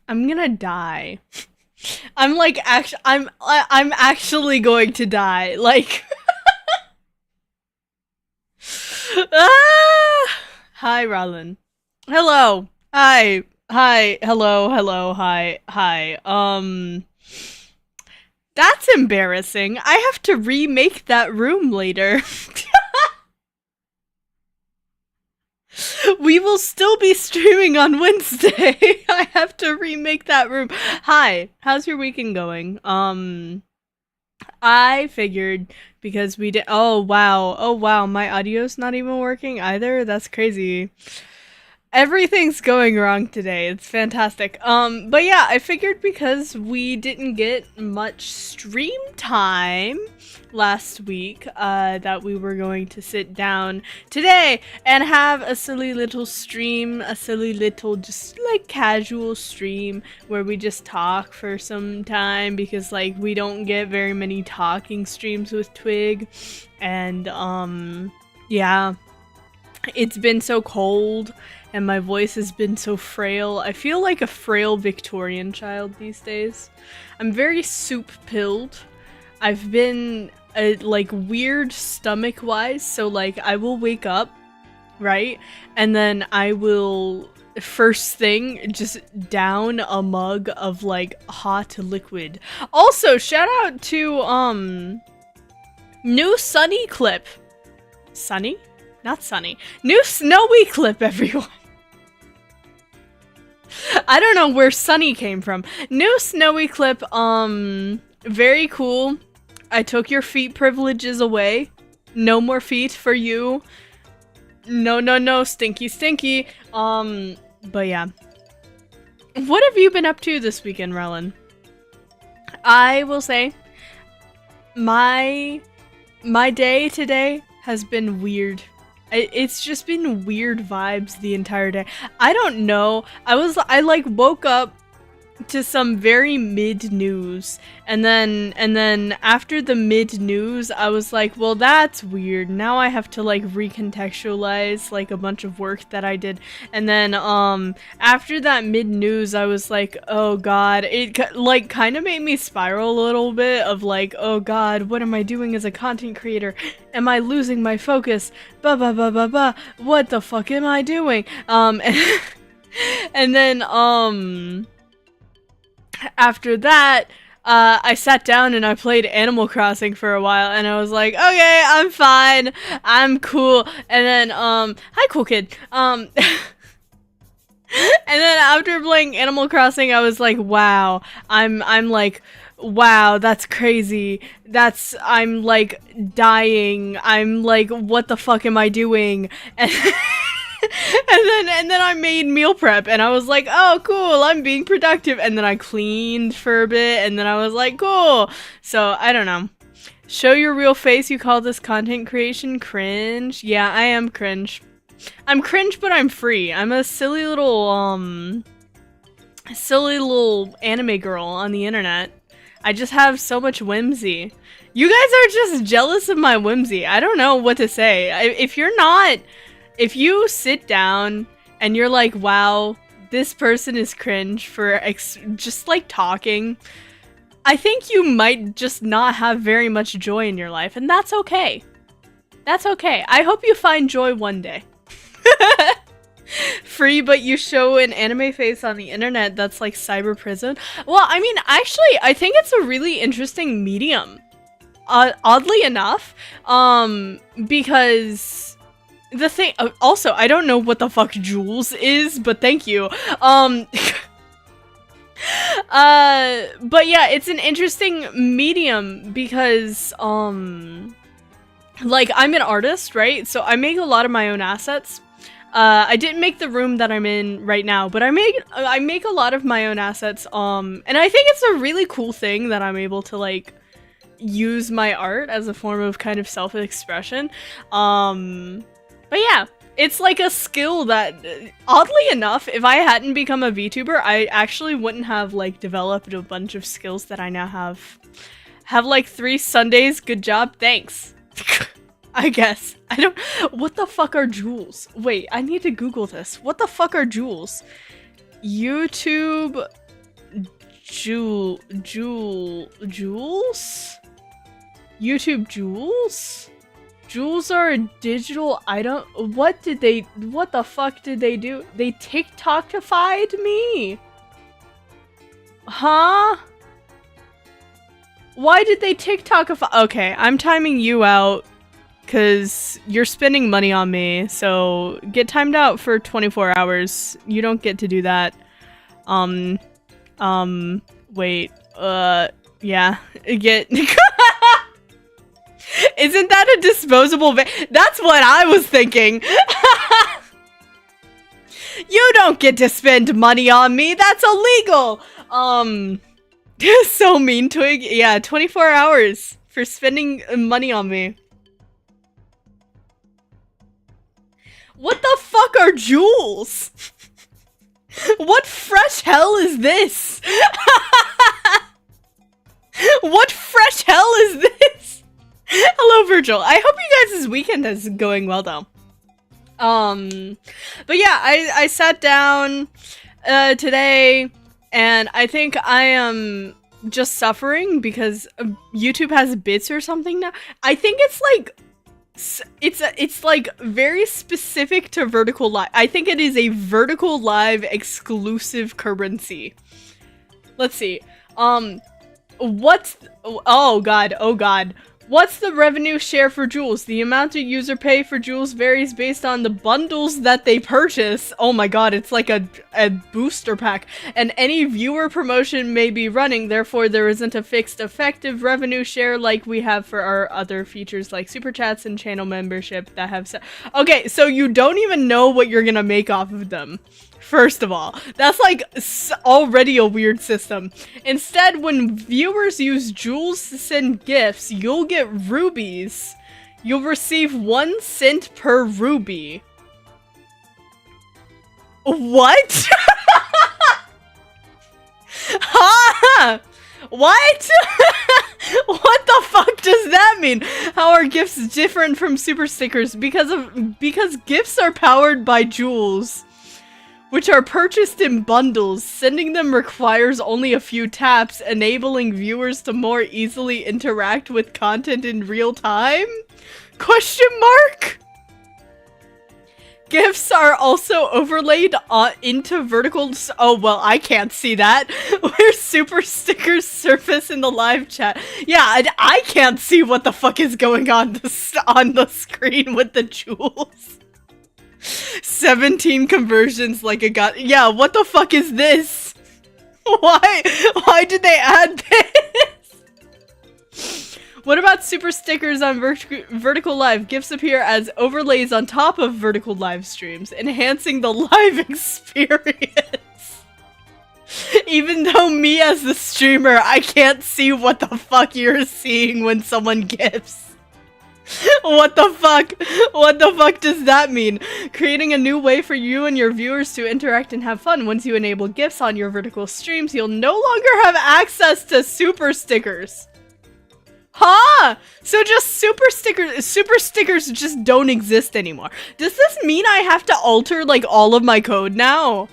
I'm gonna die. I'm like I'm actually going to die. Like Hi, Rollin. Hello. Hi. Hi. Hello. Hello. Hi. Hi. That's embarrassing. I have to remake that room later. We will still be streaming on Wednesday. I have to remake that room. Hi. How's your weekend going? I figured because we did. Oh wow. Oh wow. My audio's not even working either. That's crazy. Everything's going wrong today. It's fantastic. But yeah, I figured because we didn't get much stream time last week, that we were going to sit down today and have a silly little stream, a silly little just like casual stream where we just talk for some time because like we don't get very many talking streams with Twig. And yeah, it's been so cold and my voice has been so frail. I feel like a frail Victorian child these days. I'm very soup-pilled. I've been like weird stomach-wise, so like I will wake up, right? And then I will first thing just down a mug of like hot liquid. Also, shout out to new Sunny clip. Sunny? Not Sunny. New Snowy clip, everyone. I don't know where Sunny came from. New Snowy clip, very cool. I took your feet privileges away. No more feet for you. No, no, no, stinky, stinky. But yeah. What have you been up to this weekend, Relin? I will say, my day today has been weird. It's just been weird vibes the entire day. I don't know. I like woke up to some very mid news, and then after the mid news I was like, well, that's weird. Now I have to like recontextualize like a bunch of work that I did. And then after that mid news I was like, oh god, it like kind of made me spiral a little bit of like, oh god, what am I doing as a content creator? Am I losing my focus? Ba ba ba ba ba. What the fuck am I doing? And then after that, I sat down and I played Animal Crossing for a while, and I was like, okay, I'm fine, I'm cool. And then, hi, cool kid. And then after playing Animal Crossing, I was like, wow, I'm like, wow, that's crazy. I'm like dying. I'm like, what the fuck am I doing? And then I made meal prep and I was like, oh cool, I'm being productive. And then I cleaned for a bit and then I was like, cool. So I don't know. Show your real face. You call this content creation? Cringe? Yeah, I am cringe. I'm cringe, but I'm free. I'm a silly little anime girl on the internet. I just have so much whimsy. You guys are just jealous of my whimsy. I don't know what to say. If you sit down and you're like, wow, this person is cringe for just like talking, I think you might just not have very much joy in your life, and that's okay. That's okay. I hope you find joy one day. Free, but you show an anime face on the internet, that's like cyber prison. Well, I mean, actually, I think it's a really interesting medium. Oddly enough, because the thing, also, I don't know what the fuck Jules is, but thank you. But yeah, it's an interesting medium because, like, I'm an artist, right? So I make a lot of my own assets. I didn't make the room that I'm in right now, but I make a lot of my own assets, and I think it's a really cool thing that I'm able to, like, use my art as a form of kind of self-expression. But yeah, it's like a skill that, oddly enough, if I hadn't become a VTuber, I actually wouldn't have, like, developed a bunch of skills that I now have. Have, like, 3 Sundays, good job, thanks. I guess. I don't- What the fuck are jewels? Wait, I need to Google this. What the fuck are jewels? YouTube Jewels? YouTube jewels? Jewels are a digital item. What the fuck did they do? They TikTokified me. Huh? Why did they TikTokify? Okay, I'm timing you out because you're spending money on me. So get timed out for 24 hours. You don't get to do that. Wait. Yeah. Isn't that a disposable That's what I was thinking. You don't get to spend money on me. That's illegal. So mean, Twig. Yeah, 24 hours for spending money on me. What the fuck are jewels? What fresh hell is this? What fresh hell is this? Hello, Virgil. I hope you guys' weekend is going well, though. But yeah, I sat down today, and I think I am just suffering because YouTube has bits or something now. I think it's like it's like very specific to vertical live. I think it is a vertical live exclusive currency. Let's see. What's oh god. What's the revenue share for jewels? The amount a user pay for jewels varies based on the bundles that they purchase. Oh my god, it's like a booster pack. And any viewer promotion may be running, therefore there isn't a fixed effective revenue share like we have for our other features like super chats and channel membership that have okay, so you don't even know what you're gonna make off of them. First of all, that's like already a weird system. Instead, when viewers use jewels to send gifts, you'll get rubies. You'll receive 1 cent per ruby. What? Huh? What? What the fuck does that mean? How are gifts different from super stickers? Because gifts are powered by jewels, which are purchased in bundles. Sending them requires only a few taps, enabling viewers to more easily interact with content in real time? Question mark? Gifts are also overlaid into verticals. Oh, well, I can't see that. Where super stickers surface in the live chat. Yeah, I can't see what the fuck is going on the screen with the jewels. 17 conversions like a god. Yeah, what the fuck is this? Why did they add this? What about super stickers on vertical live? Gifts appear as overlays on top of vertical live streams, enhancing the live experience. Even though me as the streamer, I can't see what the fuck you're seeing when someone gifts. What the fuck? What the fuck does that mean? Creating a new way for you and your viewers to interact and have fun. Once you enable gifts on your vertical streams, you'll no longer have access to super stickers. Huh? So just super stickers just don't exist anymore. Does this mean I have to alter like all of my code now?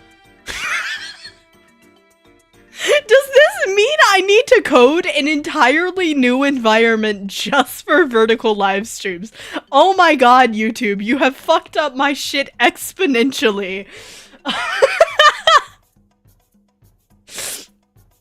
Does this mean I need to code an entirely new environment just for vertical live streams? Oh my god, YouTube, you have fucked up my shit exponentially.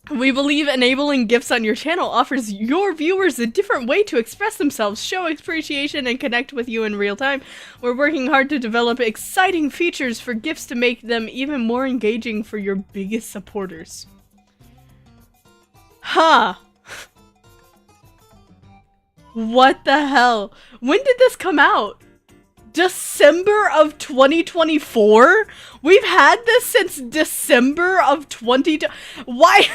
We believe enabling gifts on your channel offers your viewers a different way to express themselves, show appreciation, and connect with you in real time. We're working hard to develop exciting features for gifts to make them even more engaging for your biggest supporters. Huh. What the hell? When did this come out? December of 2024? We've had this since December of 2020. Why?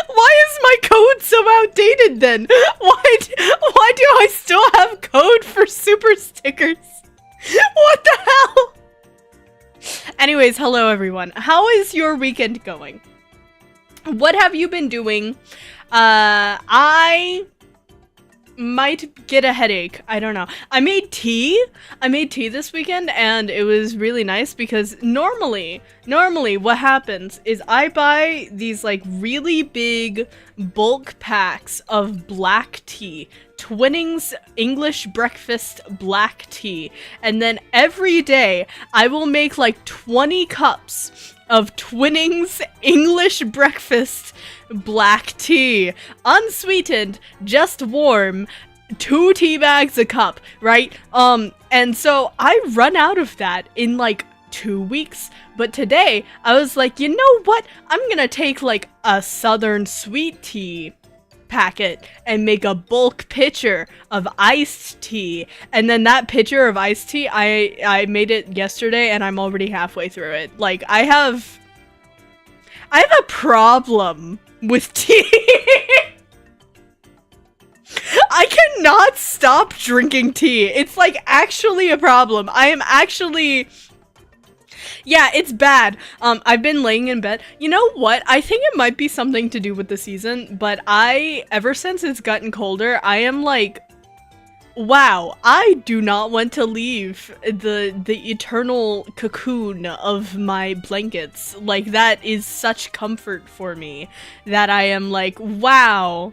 Why is my code so outdated then? Why do I still have code for super stickers? What the hell? Anyways, hello everyone. How is your weekend going? What have you been doing? I might get a headache. I don't know. I made tea. I made tea this weekend and it was really nice because normally what happens is I buy these like really big bulk packs of black tea. Twinings English breakfast black tea. And then every day I will make like 20 cups of Twinings English breakfast black tea. Unsweetened, just warm, 2 tea bags a cup, right? And so I run out of that in like 2 weeks. But today I was like, you know what? I'm gonna take like a southern sweet tea packet and make a bulk pitcher of iced tea, and then that pitcher of iced tea I made it yesterday and I'm already halfway through it. Like I have a problem with tea. I cannot stop drinking tea. It's like actually a problem. I am actually, yeah, it's bad. I've been laying in bed. You know what? I think it might be something to do with the season, but ever since it's gotten colder, I am like, wow, I do not want to leave the eternal cocoon of my blankets. Like, that is such comfort for me that I am like, wow.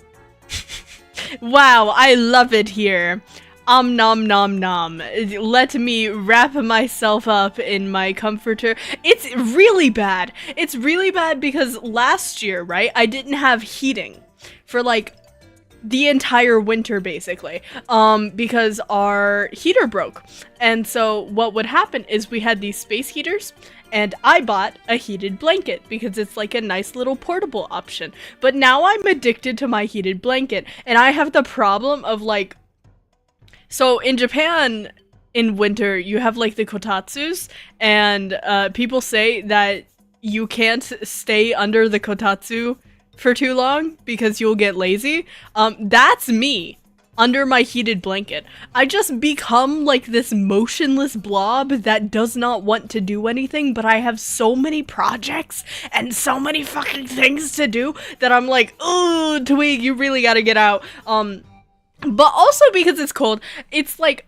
Wow, I love it here. Nom nom nom. Let me wrap myself up in my comforter. It's really bad. It's really bad because last year, right, I didn't have heating for like the entire winter basically, because our heater broke. And so what would happen is we had these space heaters and I bought a heated blanket because it's like a nice little portable option. But now I'm addicted to my heated blanket and I have the problem of like, so in Japan in winter you have like the kotatsus and people say that you can't stay under the kotatsu for too long because you'll get lazy. That's me under my heated blanket. I just become like this motionless blob that does not want to do anything, but I have so many projects and so many fucking things to do that I'm like, oh, Twig, you really gotta get out. But also because it's cold, it's like,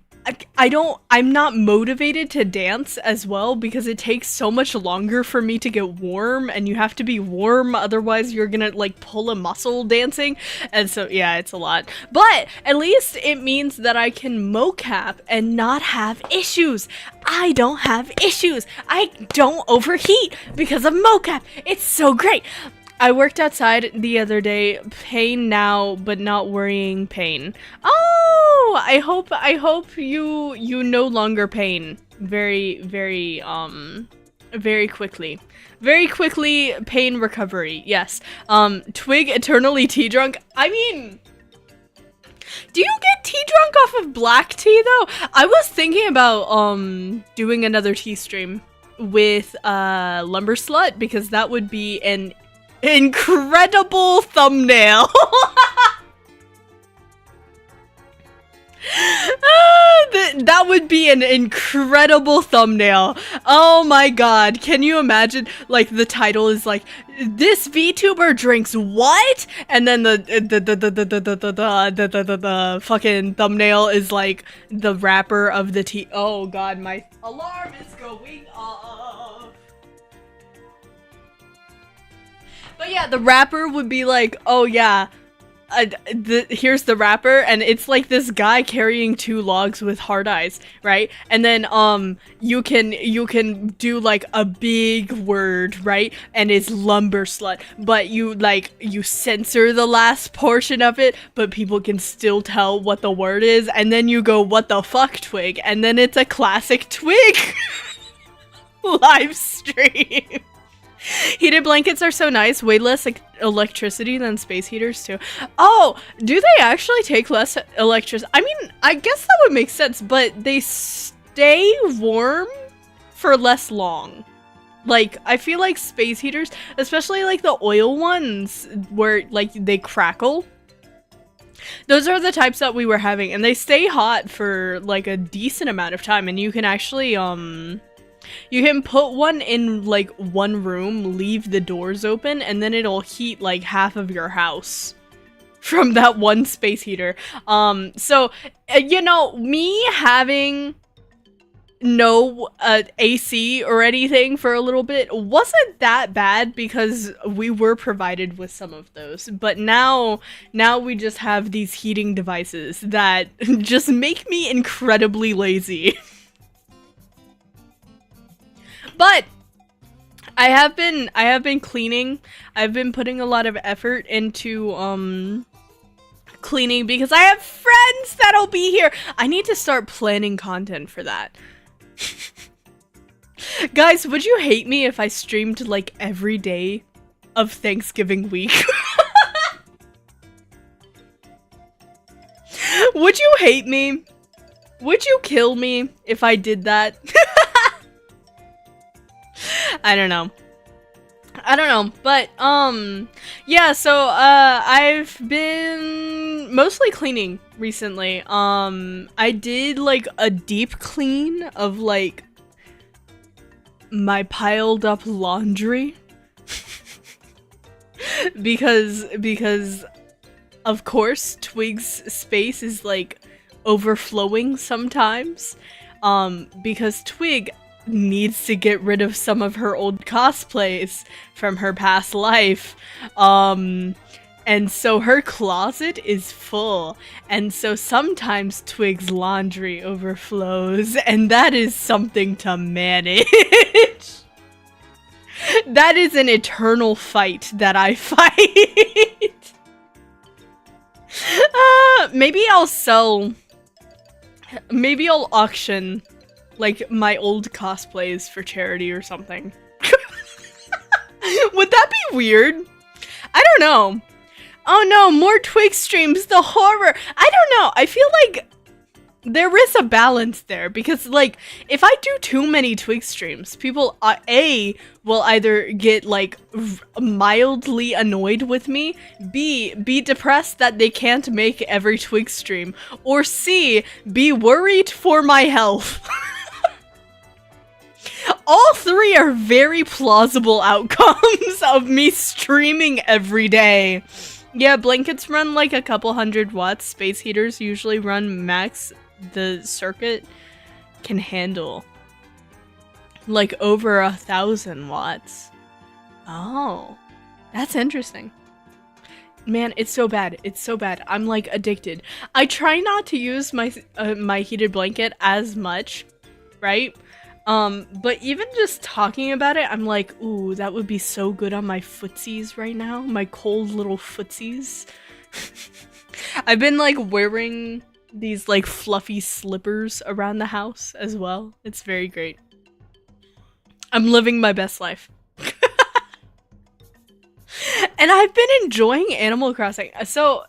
I'm not motivated to dance as well because it takes so much longer for me to get warm and you have to be warm, otherwise you're gonna like pull a muscle dancing. And so yeah, it's a lot. But at least it means that I can mocap and not have issues. I don't have issues. I don't overheat because of mocap. It's so great. I worked outside the other day. Pain now, but not worrying pain. Oh, I hope you no longer pain very quickly. Very quickly, pain recovery. Yes. Twig eternally tea drunk. I mean, do you get tea drunk off of black tea though? I was thinking about doing another tea stream with Lumber Slut because that would be an incredible thumbnail. That would be an incredible thumbnail. Oh my god, can you imagine, like, the title is like, this VTuber drinks what? And then the fucking thumbnail is like the rapper of the tea. Oh god, my alarm is going off. But yeah, the rapper would be like, oh yeah, here's the rapper, and it's like this guy carrying 2 logs with hard eyes, right? And then you can do like a big word, right? And it's lumber slut, but you censor the last portion of it, but people can still tell what the word is, and then you go, what the fuck, Twig? And then it's a classic Twig live stream. Heated blankets are so nice, way less electricity than space heaters too. Oh, do they actually take less electricity? I mean, I guess that would make sense, but they stay warm for less long. Like, I feel like space heaters, especially like the oil ones where like they crackle, those are the types that we were having, and they stay hot for like a decent amount of time, and you can actually you can put one in like one room, leave the doors open, and then it'll heat like half of your house from that one space heater. So, you know, me having no AC or anything for a little bit wasn't that bad because we were provided with some of those. But now we just have these heating devices that just make me incredibly lazy. But I have been cleaning. I've been putting a lot of effort into cleaning because I have friends that'll be here. I need to start planning content for that. Guys, would you hate me if I streamed like every day of Thanksgiving week? Would you hate me? Would you kill me if I did that? I don't know. But yeah, so I've been mostly cleaning recently. I did like a deep clean of like my piled up laundry because of course Twig's space is like overflowing sometimes because Twig needs to get rid of some of her old cosplays from her past life. And so her closet is full. And so sometimes Twig's laundry overflows, and that is something to manage. That is an eternal fight that I fight. Maybe I'll auction like my old cosplays for charity or something. Would that be weird? I don't know. Oh no, more Twig streams, the horror. I don't know. I feel like there is a balance there because like if I do too many Twig streams, people A will either get like mildly annoyed with me, B be depressed that they can't make every Twig stream, or C be worried for my health. All three are very plausible outcomes of me streaming every day. Yeah, blankets run like a couple 100 watts. Space heaters usually run max the circuit can handle. Like over 1,000 watts. Oh, that's interesting. Man, it's so bad. It's so bad. I'm like addicted. I try not to use my my heated blanket as much, right? But even just talking about it, I'm like, ooh, that would be so good on my footsies right now. My cold little footsies. I've been like wearing these like fluffy slippers around the house as well. It's very great. I'm living my best life. And I've been enjoying Animal Crossing. So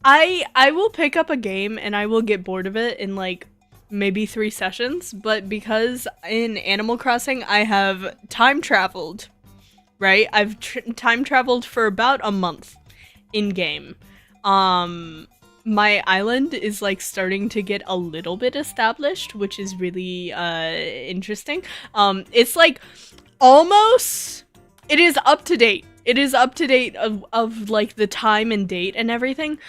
I will pick up a game and I will get bored of it in like maybe 3 sessions, but because in Animal Crossing I have time traveled, right? I've time traveled for about a month in game. My island is like starting to get a little bit established, which is really interesting. It's like almost, it is up to date. It is up to date of like the time and date and everything.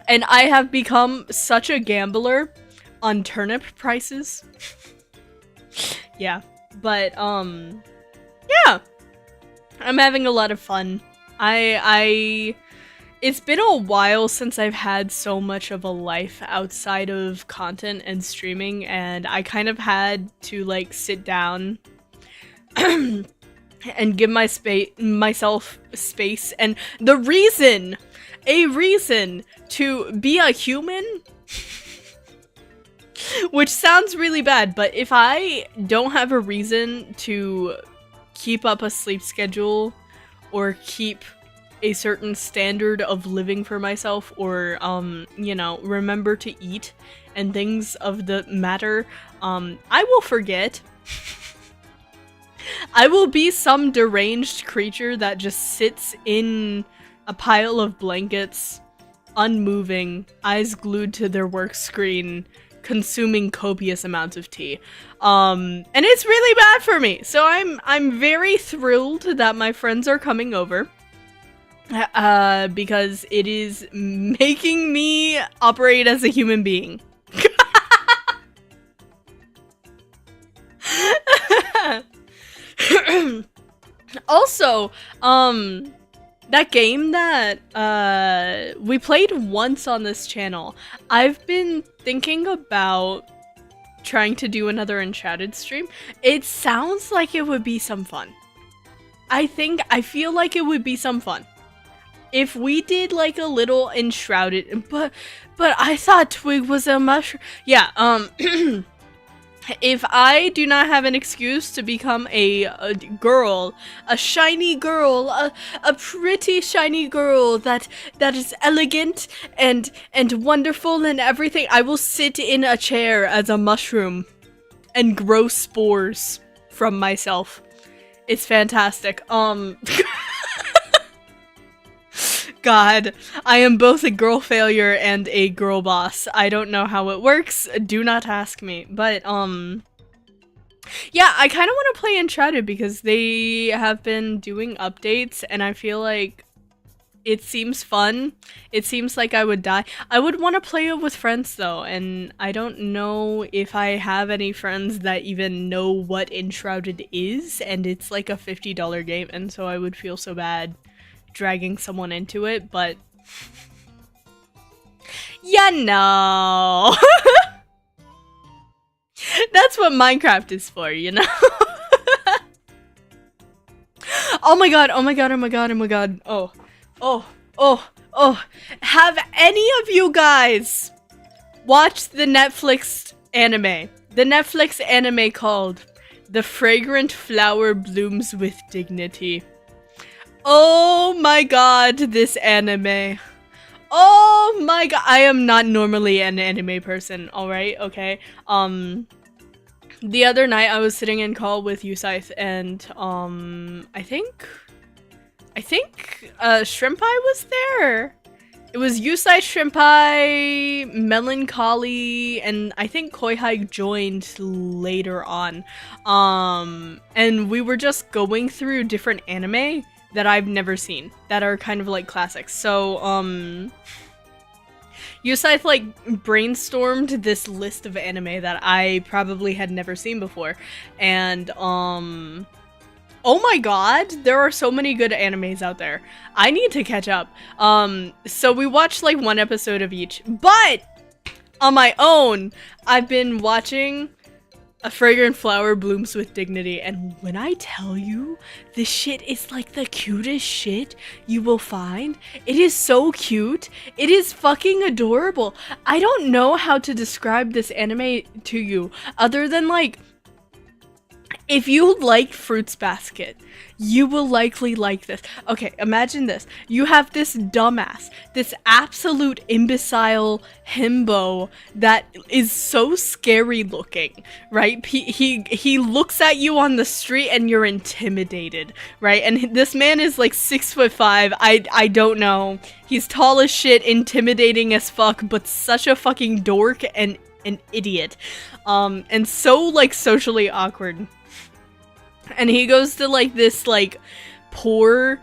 And I have become such a gambler on turnip prices. Yeah, but yeah, I'm having a lot of fun. It's been a while since I've had so much of a life outside of content and streaming, and I kind of had to like sit down and give myself space. And the reason to be a human, which sounds really bad, but if I don't have a reason to keep up a sleep schedule or keep a certain standard of living for myself, or you know, remember to eat and things of the matter, I will forget. I will be some deranged creature that just sits in a pile of blankets, unmoving, eyes glued to their work screen, consuming copious amounts of tea. And it's really bad for me. So I'm very thrilled that my friends are coming over. because it is making me operate as a human being. Also, that game that we played once on this channel, I've been thinking about trying to do another Enshrouded stream. It sounds like it would be some fun. I feel like it would be some fun if we did like a little Enshrouded, but I thought Twig was a mushroom. Yeah, if I do not have an excuse to become a girl, a shiny girl, a pretty shiny girl that is elegant and wonderful and everything, I will sit in a chair as a mushroom and grow spores from myself. It's fantastic. God, I am both a girl failure and a girl boss. I don't know how it works. Do not ask me. But, yeah, I kind of want to play Enshrouded because they have been doing updates and I feel like it seems fun. It seems like I would die. I would want to play it with friends though, and I don't know if I have any friends that even know what Enshrouded is, and it's like a $50 game, and so I would feel so bad dragging someone into it, but yeah, no. That's what Minecraft is for, you know? Oh my god, oh my god, oh my god, oh my god. Oh. Have any of you guys watched the Netflix anime? The Netflix anime called The Fragrant Flower Blooms with Dignity. Oh my god, this anime. Oh my god, I am not normally an anime person, alright, okay? The other night I was sitting in call with U.S.A and, I think Shrimpi was there. It was U.S.A, Shrimpi, Melancholy, and I think Koihai joined later on. And we were just going through different anime that I've never seen, that are kind of like classics. So, U.S.A like brainstormed this list of anime that I probably had never seen before, and oh my god, there are so many good animes out there. I need to catch up. So we watched like one episode of each, but on my own, I've been watching A Fragrant Flower Blooms with Dignity, and when I tell you, this shit is like the cutest shit you will find. It is so cute. It is fucking adorable. I don't know how to describe this anime to you, other than like, if you like Fruits Basket, you will likely like this. Okay, imagine this. You have this dumbass, this absolute imbecile himbo that is so scary looking, right? He looks at you on the street and you're intimidated, right? And this man is like 6'5". I don't know. He's tall as shit, intimidating as fuck, but such a fucking dork and an idiot. And so like socially awkward. And he goes to like this like poor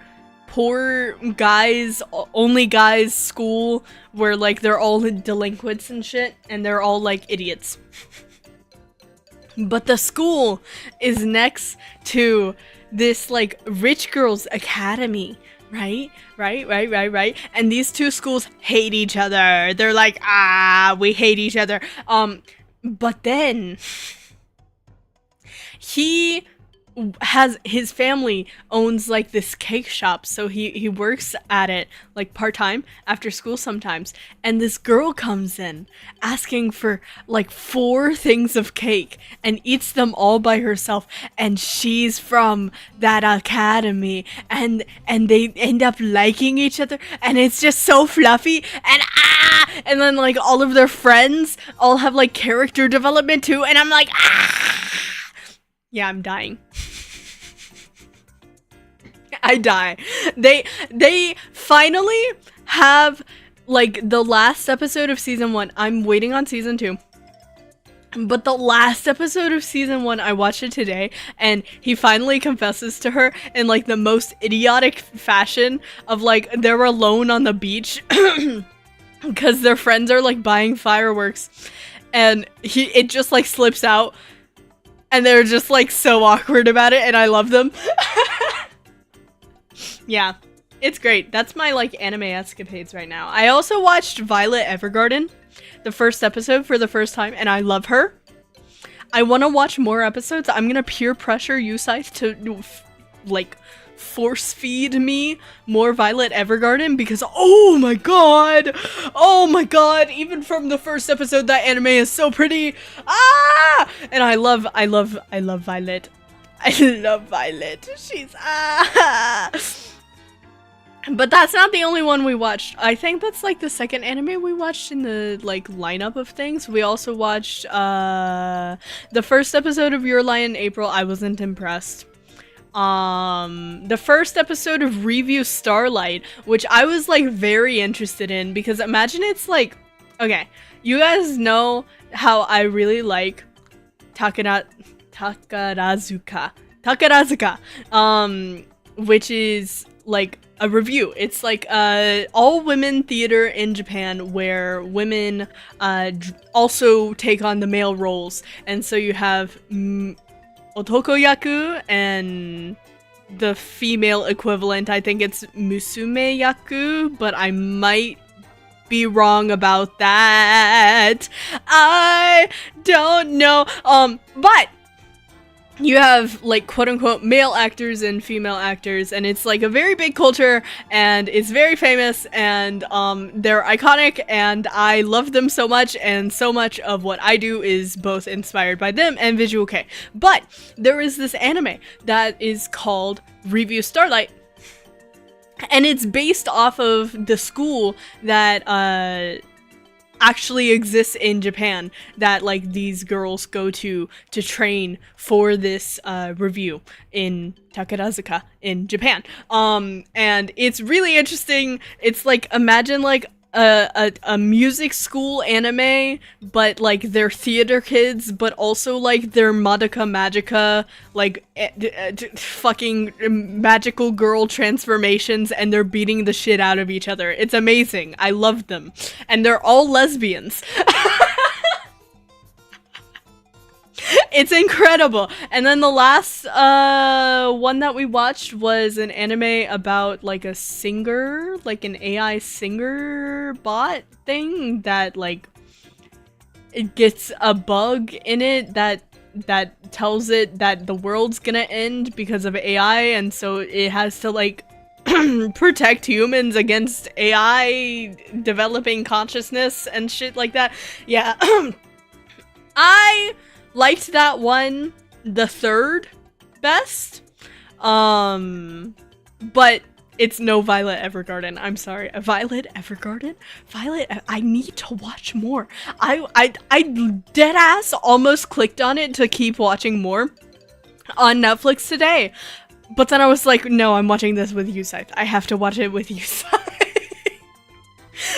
guys, only guys school where like they're all delinquents and shit, and they're all like idiots. But the school is next to this like rich girls academy, right? And these two schools hate each other. They're like, we hate each other. But then his family owns like this cake shop, so he works at it like part-time after school sometimes, and this girl comes in asking for like 4 things of cake and eats them all by herself, and she's from that academy, and they end up liking each other, and it's just so fluffy, and then like all of their friends all have like character development too, and I'm like, yeah, I'm dying. I die. They finally have like the last episode of season 1. I'm waiting on season 2. But the last episode of season 1, I watched it today, and he finally confesses to her in like the most idiotic fashion of like they're alone on the beach because their friends are like buying fireworks, and it just like slips out, and they're just like so awkward about it, and I love them. Yeah, it's great. That's my like anime escapades right now. I also watched Violet Evergarden, the first episode for the first time, and I love her. I want to watch more episodes. I'm gonna peer pressure U.S.A to like force feed me more Violet Evergarden because oh my god, even from the first episode that anime is so pretty. And I love Violet. I love Violet. She's But that's not the only one we watched. I think that's like the second anime we watched in the like lineup of things. We also watched the first episode of Your Lie in April. I wasn't impressed. The first episode of Review Starlight, which I was like very interested in because imagine it's like, okay, you guys know how I really like Takarazuka, which is like a review. It's like all-women theater in Japan where women also take on the male roles. And so you have otokoyaku and the female equivalent. I think it's musume-yaku, but I might be wrong about that. I don't know. But you have like quote-unquote male actors and female actors, and it's like a very big culture, and it's very famous, and they're iconic, and I love them so much, and so much of what I do is both inspired by them and Visual Kei. But there is this anime that is called Review Starlight, and it's based off of the school that actually exists in Japan that like these girls go to train for this review in Takarazuka in Japan. And it's really interesting. It's like, imagine like a music school anime, but like they're theater kids, but also like they're Madoka Magica, like fucking magical girl transformations, and they're beating the shit out of each other. It's amazing. I love them. And they're all lesbians. It's incredible. And then the last one that we watched was an anime about like a singer, like an AI singer bot thing that like it gets a bug in it that tells it that the world's gonna end because of AI, and so it has to like protect humans against AI developing consciousness and shit like that. Yeah. I liked that one the third best, but it's no Violet Evergarden. I'm sorry. Violet Evergarden? I need to watch more. I deadass almost clicked on it to keep watching more on Netflix today, but then I was like, no, I'm watching this with U.S.A. I have to watch it with U.S.A.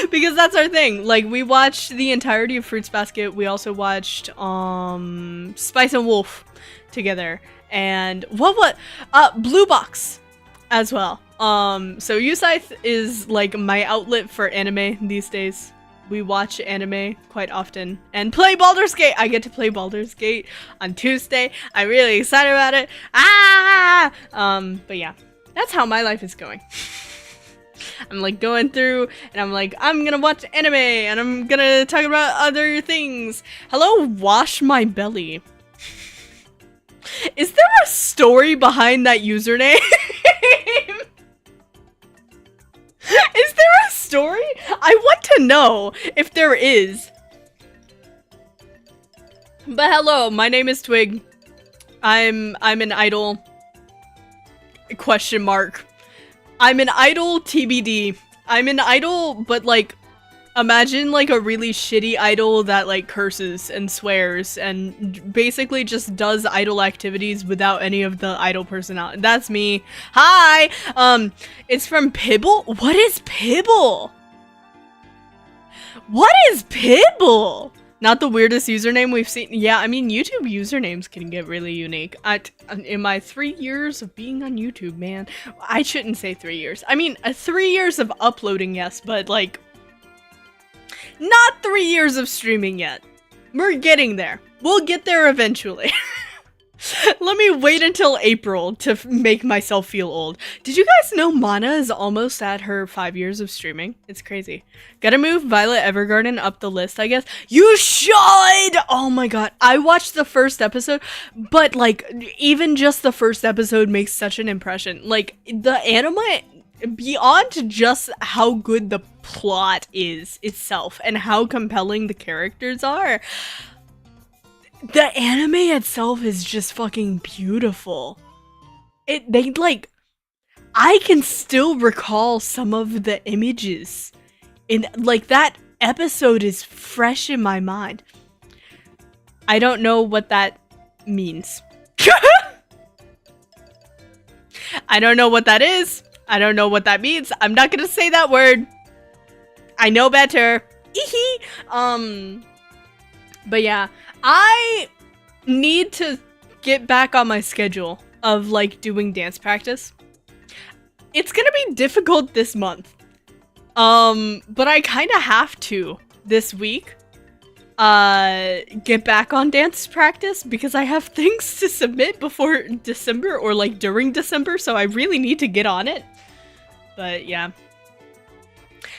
Because that's our thing. Like, we watched the entirety of Fruits Basket. We also watched Spice and Wolf together, and what Blue Box as well. So U.S.A. is like my outlet for anime these days. We watch anime quite often and play Baldur's Gate. I get to play Baldur's Gate on Tuesday. I'm really excited about it. But yeah, that's how my life is going. I'm like going through and I'm like, I'm gonna watch anime and I'm gonna talk about other things. Hello, Wash My Belly. Is there a story behind that username? Is there a story? I want to know if there is. But hello, my name is Twig. I'm an idol. Question mark. I'm an idol TBD. I'm an idol, but like, imagine like a really shitty idol that like curses and swears and basically just does idol activities without any of the idol personality. That's me. Hi! It's from Pibble? What is Pibble? What is Pibble? Not the weirdest username we've seen. Yeah, I mean, YouTube usernames can get really unique. In my 3 years of being on YouTube, man, I shouldn't say 3 years. I mean, 3 years of uploading, yes, but like, not 3 years of streaming yet. We're getting there. We'll get there eventually. Let me wait until April to make myself feel old. Did you guys know Mana is almost at her 5 years of streaming? It's crazy. Gotta move Violet Evergarden up the list, I guess. You should! Oh my god. I watched the first episode, but like, even just the first episode makes such an impression. Like, the anime, beyond just how good the plot is itself and how compelling the characters are, the anime itself is just fucking beautiful. I can still recall some of the images in, like, that episode is fresh in my mind. I don't know what that means. I don't know what that is. I don't know what that means. I'm not gonna say that word. I know better. But yeah, I need to get back on my schedule of like doing dance practice. It's gonna be difficult this month. But I kind of have to this week get back on dance practice because I have things to submit before December or like during December, so I really need to get on it. But yeah.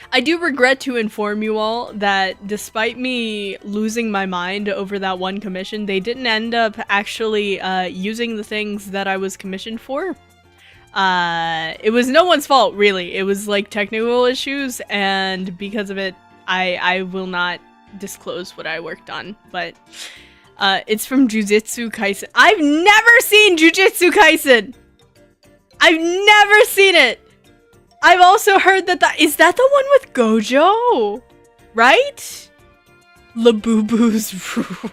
I do regret to inform you all that despite me losing my mind over that one commission, they didn't end up actually using the things that I was commissioned for. It was no one's fault, really. It was like technical issues, and because of it, I will not disclose what I worked on. But it's from Jujutsu Kaisen. I've never seen Jujutsu Kaisen! I've never seen it! I've also heard that is that the one with Gojo? Right? Labubu's rule.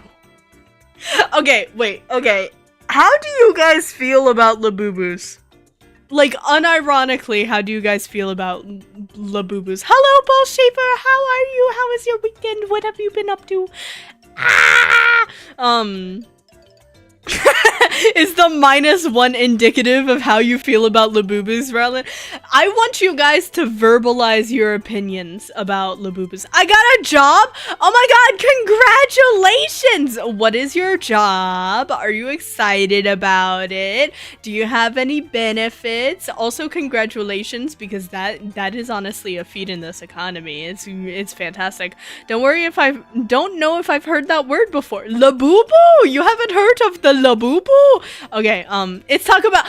Okay, wait, okay. How do you guys feel about Labubus? Like, unironically, how do you guys feel about Labubus? Hello, Ball Shaper! How are you? How was your weekend? What have you been up to? Is the -1 indicative of how you feel about Labubus, Rowland? I want you guys to verbalize your opinions about Labubus. I got a job? Oh my god, congratulations! What is your job? Are you excited about it? Do you have any benefits? Also, congratulations, because that is honestly a feat in this economy. It's fantastic. Don't worry if I don't know if I've heard that word before. Labubu! You haven't heard of the Labubu? Okay, let's talk about...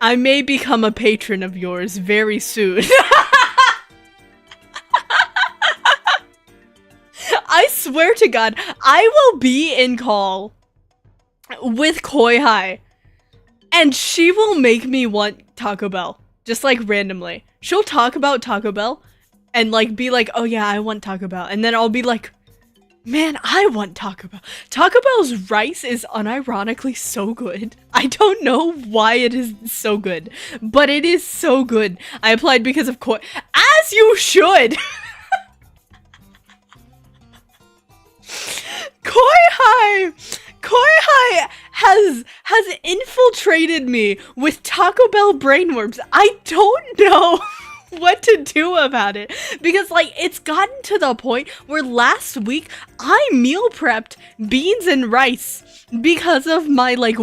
I may become a patron of yours very soon. I swear to God, I will be in call with Koi Hai, and she will make me want Taco Bell. Just like randomly. She'll talk about Taco Bell and like be like, oh yeah, I want Taco Bell. And then I'll be like, man, I want Taco Bell. Taco Bell's rice is unironically so good. I don't know why it is so good, but it is so good. I applied because of Koi. As you should! Koi Hai has infiltrated me with Taco Bell brainworms. I don't know what to do about it, because like it's gotten to the point where last week I meal prepped beans and rice because of my like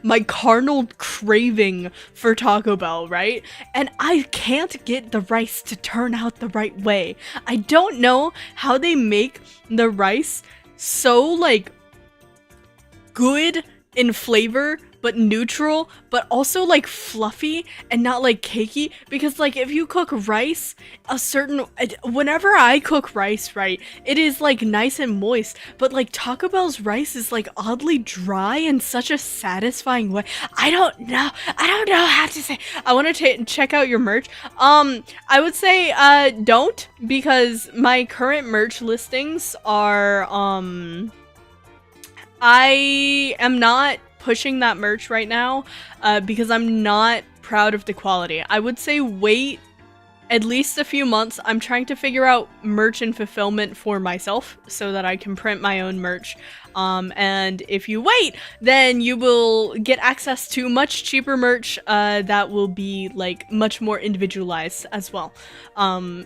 my carnal craving for Taco Bell, right? And I can't get the rice to turn out the right way. I don't know how they make the rice so like good in flavor but neutral, but also like fluffy and not like cakey, because like if you cook rice whenever I cook rice, right, it is like nice and moist, but like Taco Bell's rice is like oddly dry in such a satisfying way. I don't know how to say. I want to check out your merch. I would say don't, because my current merch listings are I am not pushing that merch right now because I'm not proud of the quality. I would say wait at least a few months. I'm trying to figure out merch and fulfillment for myself so that I can print my own merch. And if you wait, then you will get access to much cheaper merch that will be like much more individualized as well.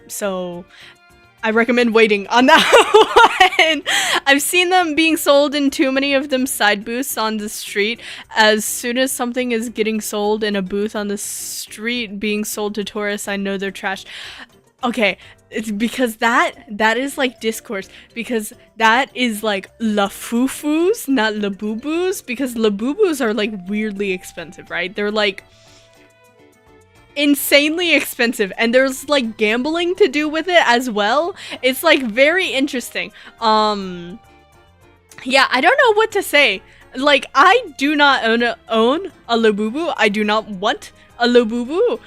So I recommend waiting on that one. I've seen them being sold in too many of them side booths on the street. As soon as something is getting sold in a booth on the street being sold to tourists, I know they're trash. Okay, it's because that is like discourse, because that is like la foo-foos, not la boo-boos, because la boo-boos are like weirdly expensive, right? They're like insanely expensive, and there's like gambling to do with it as well. It's like very interesting. Yeah, I don't know what to say. Like, I do not own a Labubu. I do not want a Labubu.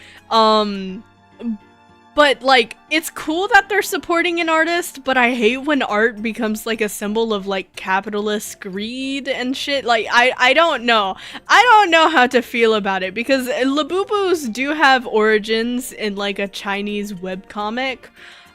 But like, it's cool that they're supporting an artist, but I hate when art becomes like a symbol of like capitalist greed and shit. Like, I don't know. I don't know how to feel about it, because Labubus do have origins in like a Chinese webcomic.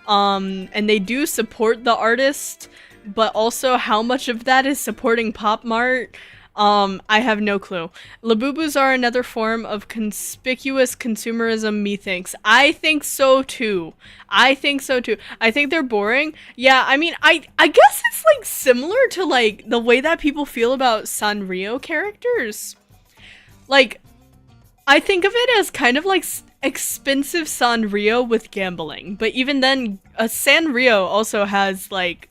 And they do support the artist, but also how much of that is supporting pop mart? I have no clue. Labubus are another form of conspicuous consumerism, methinks. I think so too. I think so too. I think they're boring. Yeah, I mean, I guess it's like similar to like the way that people feel about Sanrio characters. Like, I think of it as kind of like expensive Sanrio with gambling. But even then, Sanrio also has like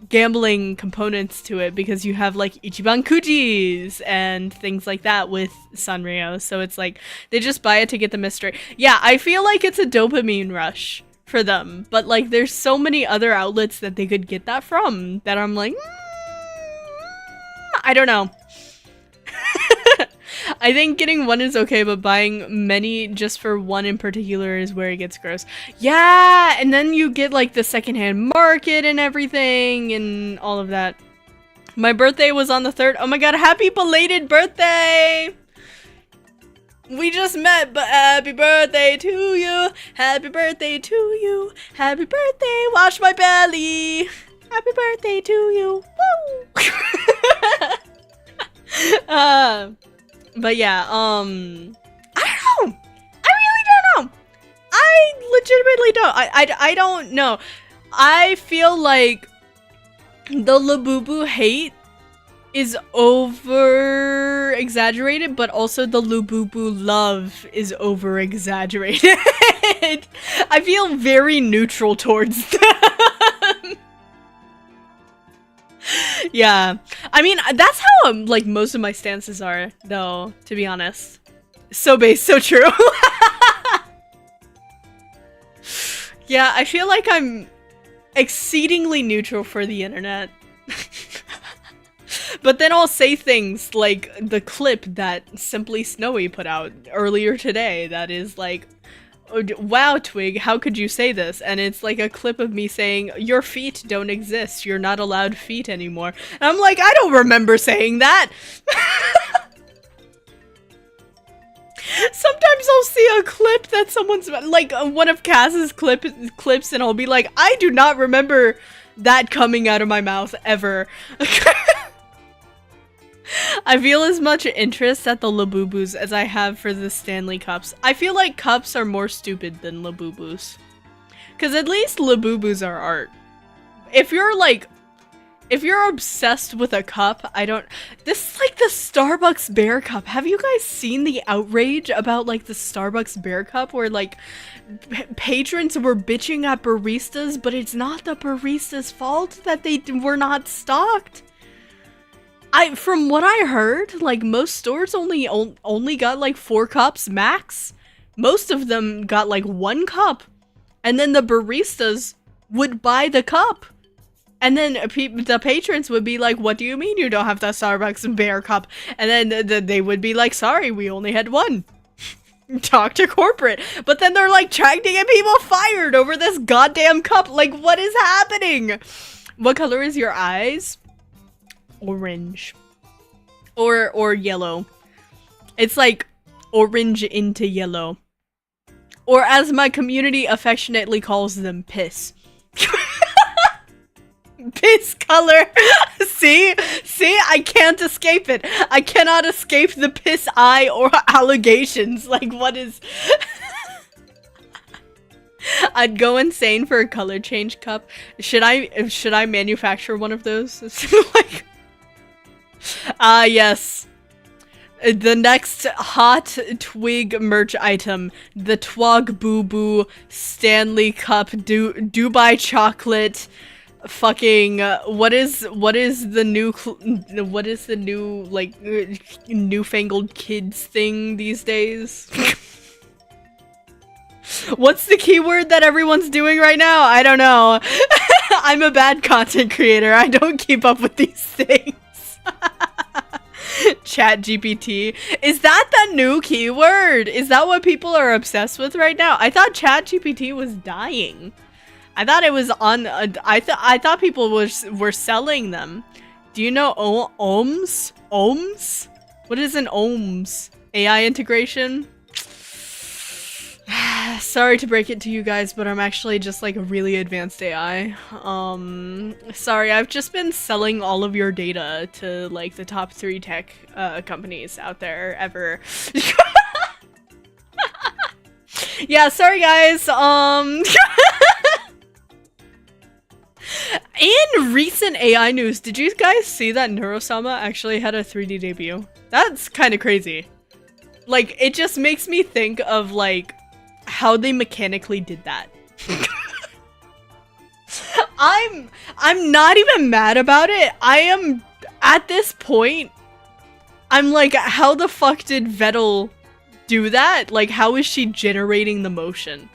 gambling components to it, because you have like Ichiban Kujis and things like that with Sanrio. So it's like they just buy it to get the mystery. Yeah, I feel like it's a dopamine rush for them, but like there's so many other outlets that they could get that from that I'm like, I don't know. I think getting one is okay, but buying many just for one in particular is where it gets gross. Yeah, and then you get like the secondhand market and everything and all of that. My birthday was on the 3rd. Oh my god, happy belated birthday! We just met, but happy birthday to you! Happy birthday to you! Happy birthday, wash my belly! Happy birthday to you! Woo! But yeah, I don't know. I really don't know. I legitimately don't. I don't know. I feel like the Labubu hate is over exaggerated, but also the Labubu love is over exaggerated. I feel very neutral towards them. Yeah, I mean, that's how like most of my stances are, though, to be honest. So base, so true. Yeah, I feel like I'm exceedingly neutral for the internet. But then I'll say things like the clip that Simply Snowy put out earlier today that is like, wow, Twig, how could you say this? And it's like a clip of me saying, your feet don't exist, you're not allowed feet anymore. And I'm like, I don't remember saying that! Sometimes I'll see a clip that someone's, like, one of Cass's clips, and I'll be like, I do not remember that coming out of my mouth, ever. I feel as much interest at the Labubus as I have for the Stanley Cups. I feel like cups are more stupid than Labubus. Because at least Labubus are art. If you're obsessed with a cup, this is like the Starbucks Bear Cup. Have you guys seen the outrage about like the Starbucks Bear Cup where like patrons were bitching at baristas, but it's not the barista's fault that they were not stocked? From what I heard, like most stores only got like 4 cups max. Most of them got like 1 cup, and then the baristas would buy the cup, and then the patrons would be like, "What do you mean you don't have the Starbucks Bear Cup?" And then they would be like, "Sorry, we only had 1." Talk to corporate, but then they're like trying to get people fired over this goddamn cup. Like, what is happening? What color is your eyes? Orange or yellow. It's like orange into yellow. Or as my community affectionately calls them, piss. Piss color. See? See? I can't escape it. I cannot escape the piss eye or allegations. Like, what is... I'd go insane for a color change cup. Should I manufacture one of those? Like... yes. The next hot twig merch item, the Twog Boo Boo Stanley Cup Dubai chocolate fucking what is the new like newfangled kids thing these days? What's the keyword that everyone's doing right now? I don't know. I'm a bad content creator. I don't keep up with these things. Chat GPT. Is that the new keyword? Is that what people are obsessed with right now? I thought Chat GPT was dying. I thought it was on. I thought people were selling them. Do you know ohms? Ohms? What is an ohms? AI integration? Sorry to break it to you guys, but I'm actually just like a really advanced AI. Sorry, I've just been selling all of your data to like the top 3 tech companies out there ever. Yeah, sorry guys. In recent AI news, did you guys see that Neurosama actually had a 3D debut? That's kind of crazy. Like, it just makes me think of like how they mechanically did that. I'm not even mad about it. I am at this point. I'm like, how the fuck did Vettel do that? Like, how is she generating the motion?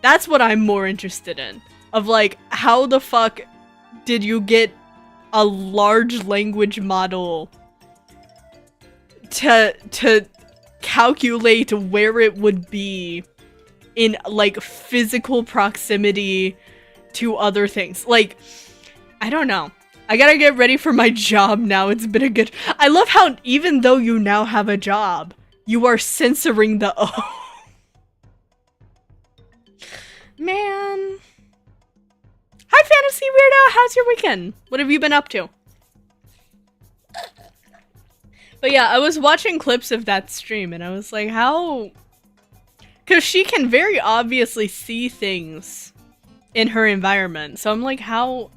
That's what I'm more interested in. Of like, how the fuck did you get a large language model to calculate where it would be in like physical proximity to other things? Like, I don't know. I gotta get ready for my job now. It's been a good... I love how even though you now have a job, you are censoring the O. Man. Hi, Fantasy Weirdo. How's your weekend? What have you been up to? But yeah, I was watching clips of that stream and I was like, how... Because she can very obviously see things in her environment. So I'm like, how?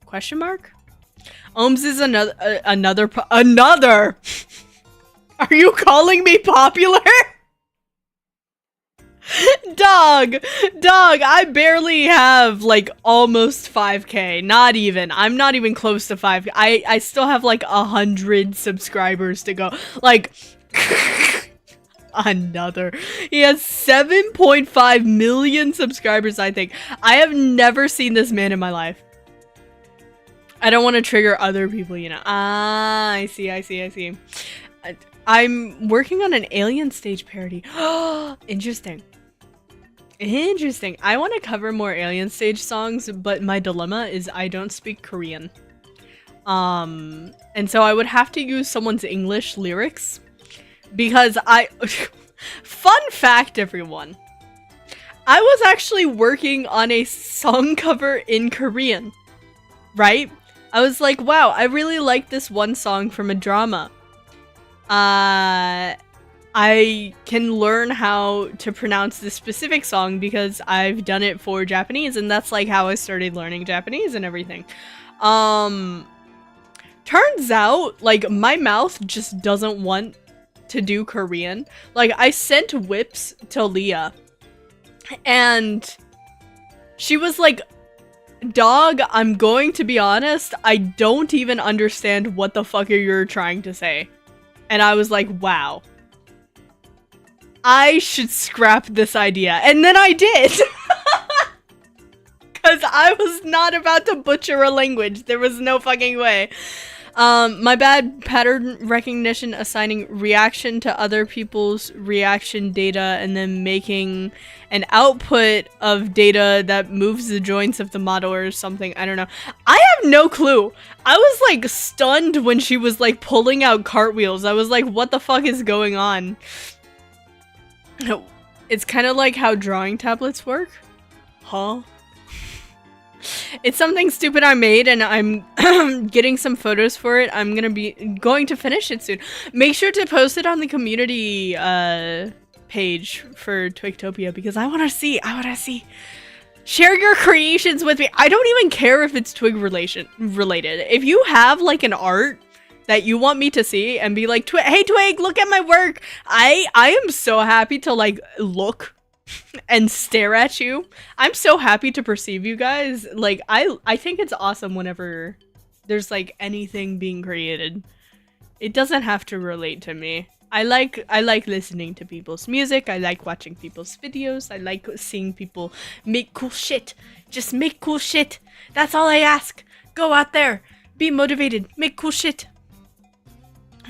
Question mark? Ohms is another. Are you calling me popular? Dog, I barely have like almost 5K. Not even. I'm not even close to 5K. I still have like 100 subscribers to go. Like... He has 7.5 million subscribers, I think. I have never seen this man in my life. I don't want to trigger other people, you know. Ah, I see. I'm working on an Alien Stage parody. Interesting. I want to cover more Alien Stage songs, but my dilemma is I don't speak Korean. And so I would have to use someone's English lyrics. Because fun fact, everyone. I was actually working on a song cover in Korean. Right? I was like, wow, I really like this one song from a drama. I can learn how to pronounce this specific song because I've done it for Japanese, and that's like how I started learning Japanese and everything. Turns out, like, my mouth just doesn't want to do Korean. Like, I sent whips to Leah and she was like, dog, I'm going to be honest, I don't even understand what the fuck you're trying to say. And I was like, wow, I should scrap this idea. And then I did. Because I was not about to butcher a language. There was no fucking way. My bad. Pattern recognition, assigning reaction to other people's reaction data and then making an output of data that moves the joints of the model or something. I don't know. I have no clue. I was like stunned when she was like pulling out cartwheels. I was like, what the fuck is going on? It's kind of like how drawing tablets work. Huh? It's something stupid I made, and I'm getting some photos for it. I'm going to finish it soon. Make sure to post it on the community page for Twigtopia, because I want to see. Share your creations with me. I don't even care if it's Twig related. If you have like an art that you want me to see and be like, hey Twig, look at my work. I am so happy to like look and stare at you. I'm so happy to perceive you guys. Like I think it's awesome whenever there's like anything being created. It doesn't have to relate to me. I like listening to people's music. I like watching people's videos. I like seeing people make cool shit. Just make cool shit. That's all I ask. Go out there. Be motivated. Make cool shit.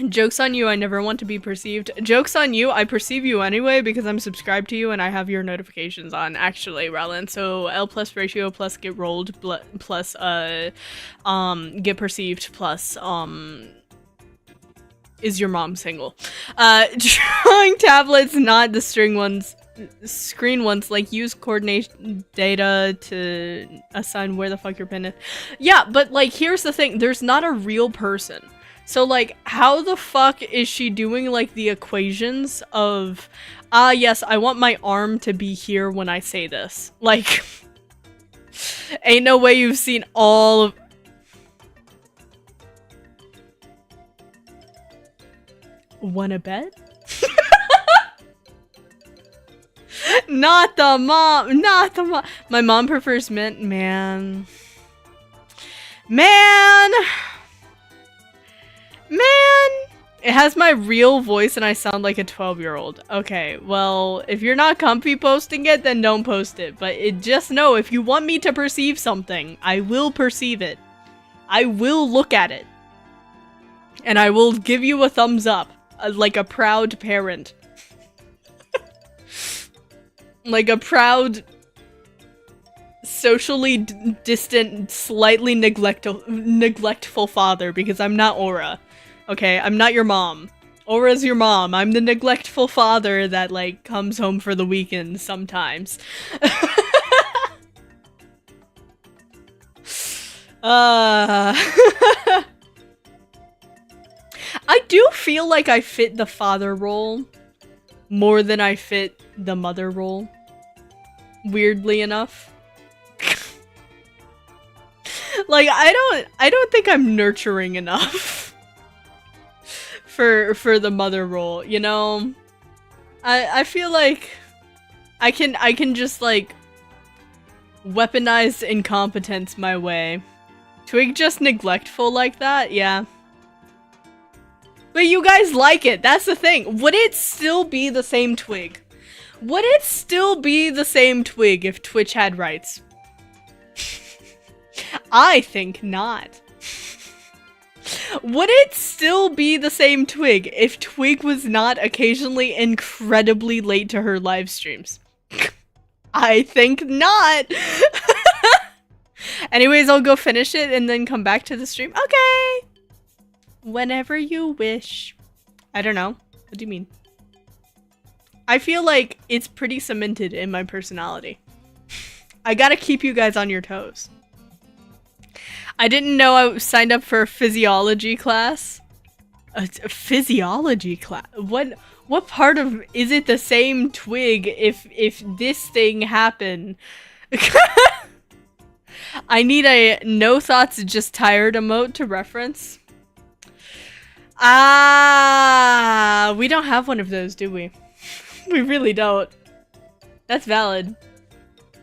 Joke's on you, I never want to be perceived. Joke's on you, I perceive you anyway because I'm subscribed to you and I have your notifications on, actually, Rowland. So L plus ratio plus get rolled plus get perceived plus is your mom single? Drawing tablets, not the screen ones, like use coordination data to assign where the fuck your pin is. Yeah, but like here's the thing, there's not a real person. So like how the fuck is she doing like the equations of yes, I want my arm to be here when I say this. Like ain't no way you've seen all of wanna bet? Not the mom. My mom prefers mint. Man. It has my real voice and I sound like a 12-year-old. Okay, well, if you're not comfy posting it, then don't post it. But just know, if you want me to perceive something, I will perceive it. I will look at it. And I will give you a thumbs up. Like a proud parent. Like a proud, socially distant, slightly neglectful father, because I'm not Aura. Okay, I'm not your mom. Aura's your mom. I'm the neglectful father that, like, comes home for the weekend sometimes. I do feel like I fit the father role more than I fit the mother role. Weirdly enough. Like, I don't think I'm nurturing enough. For the mother role, you know? I feel like I can just like weaponize incompetence my way. Twig just neglectful like that? Yeah. But you guys like it, that's the thing. Would it still be the same Twig? Would it still be the same Twig if Twitch had rights? I think not. Would it still be the same Twig if Twig was not occasionally incredibly late to her live streams? I think not. Anyways, I'll go finish it and then come back to the stream. Okay. Whenever you wish. I don't know. What do you mean? I feel like it's pretty cemented in my personality. I gotta keep you guys on your toes. I didn't know I signed up for a physiology class. A physiology class? What part of is it the same Twig if this thing happened? I need a no thoughts just tired emote to reference. Ah, we don't have one of those, do we? We really don't. That's valid.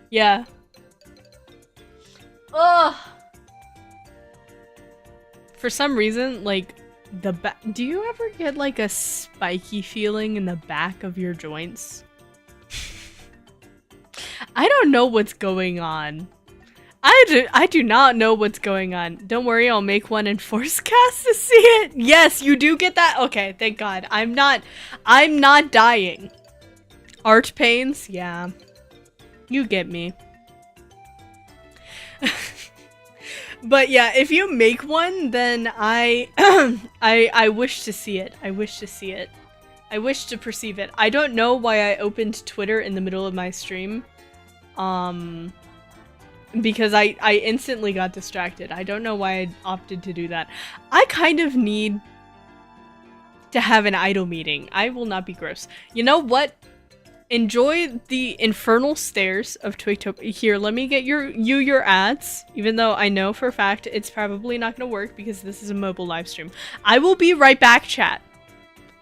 Yeah. Ugh. For some reason, like, the back- do you ever get, like, a spiky feeling in the back of your joints? I don't know what's going on. I do not know what's going on. Don't worry, I'll make one and force cast to see it. Yes, you do get that? Okay, thank God. I'm not dying. Art pains? Yeah. You get me. But yeah, if you make one, then I wish to see it. I wish to see it. I wish to perceive it. I don't know why I opened Twitter in the middle of my stream. Because I instantly got distracted. I don't know why I opted to do that. I kind of need to have an idle meeting. I will not be gross. You know what? Enjoy the infernal stairs of Twigtopia. Here, let me get your ads. Even though I know for a fact it's probably not going to work because this is a mobile live stream. I will be right back, chat.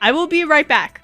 I will be right back.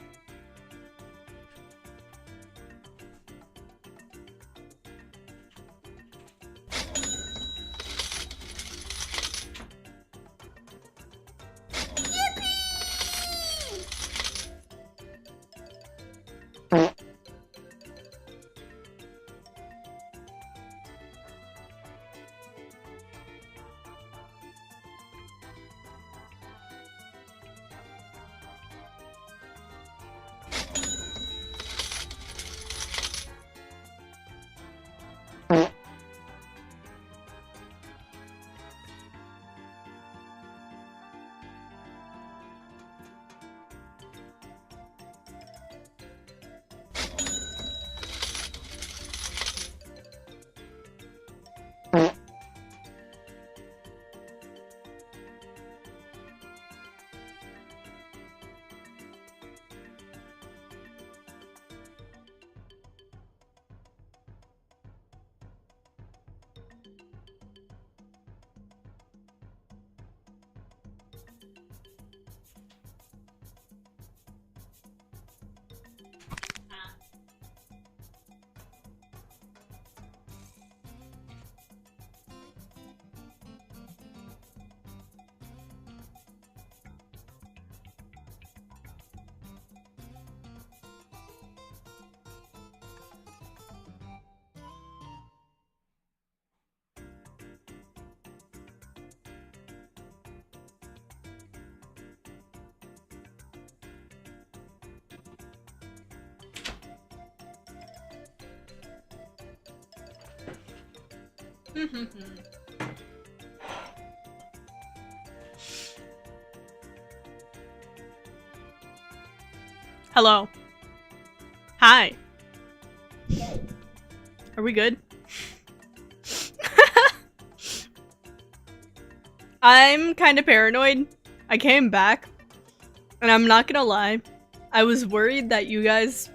Hello. Hi. Are we good? I'm kind of paranoid. I came back, and I'm not gonna lie, I was worried that you guys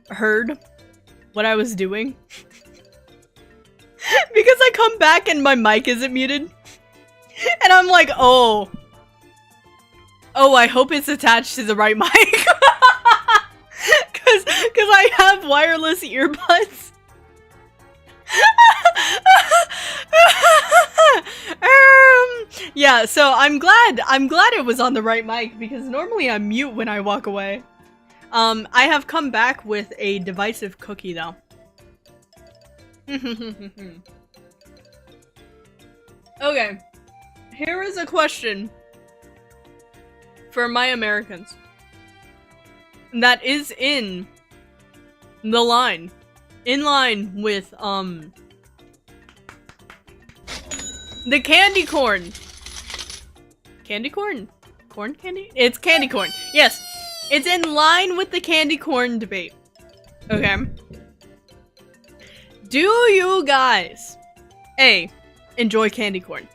heard what I was doing. Because I come back and my mic isn't muted. And I'm like, oh. Oh, I hope it's attached to the right mic. Cause I have wireless earbuds. Yeah, so I'm glad it was on the right mic because normally I mute when I walk away. I have come back with a divisive cookie though. Okay, here is a question for my Americans that is in line with the candy corn. Candy corn? Corn candy? It's candy corn. Yes, it's in line with the candy corn debate. Okay. Do you guys, A, enjoy candy corn?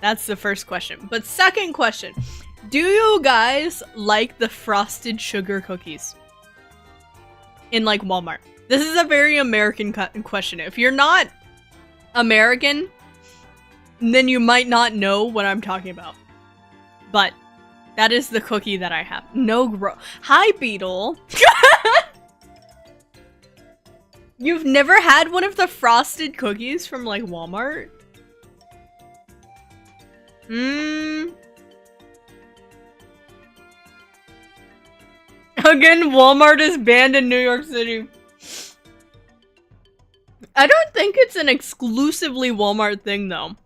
That's the first question. But second question, do you guys like the frosted sugar cookies in like Walmart? This is a very American question. If you're not American, then you might not know what I'm talking about. But that is the cookie that I have. No Hi, Beetle. You've never had one of the frosted cookies from like Walmart? Again, Walmart is banned in New York City. I don't think it's an exclusively Walmart thing though.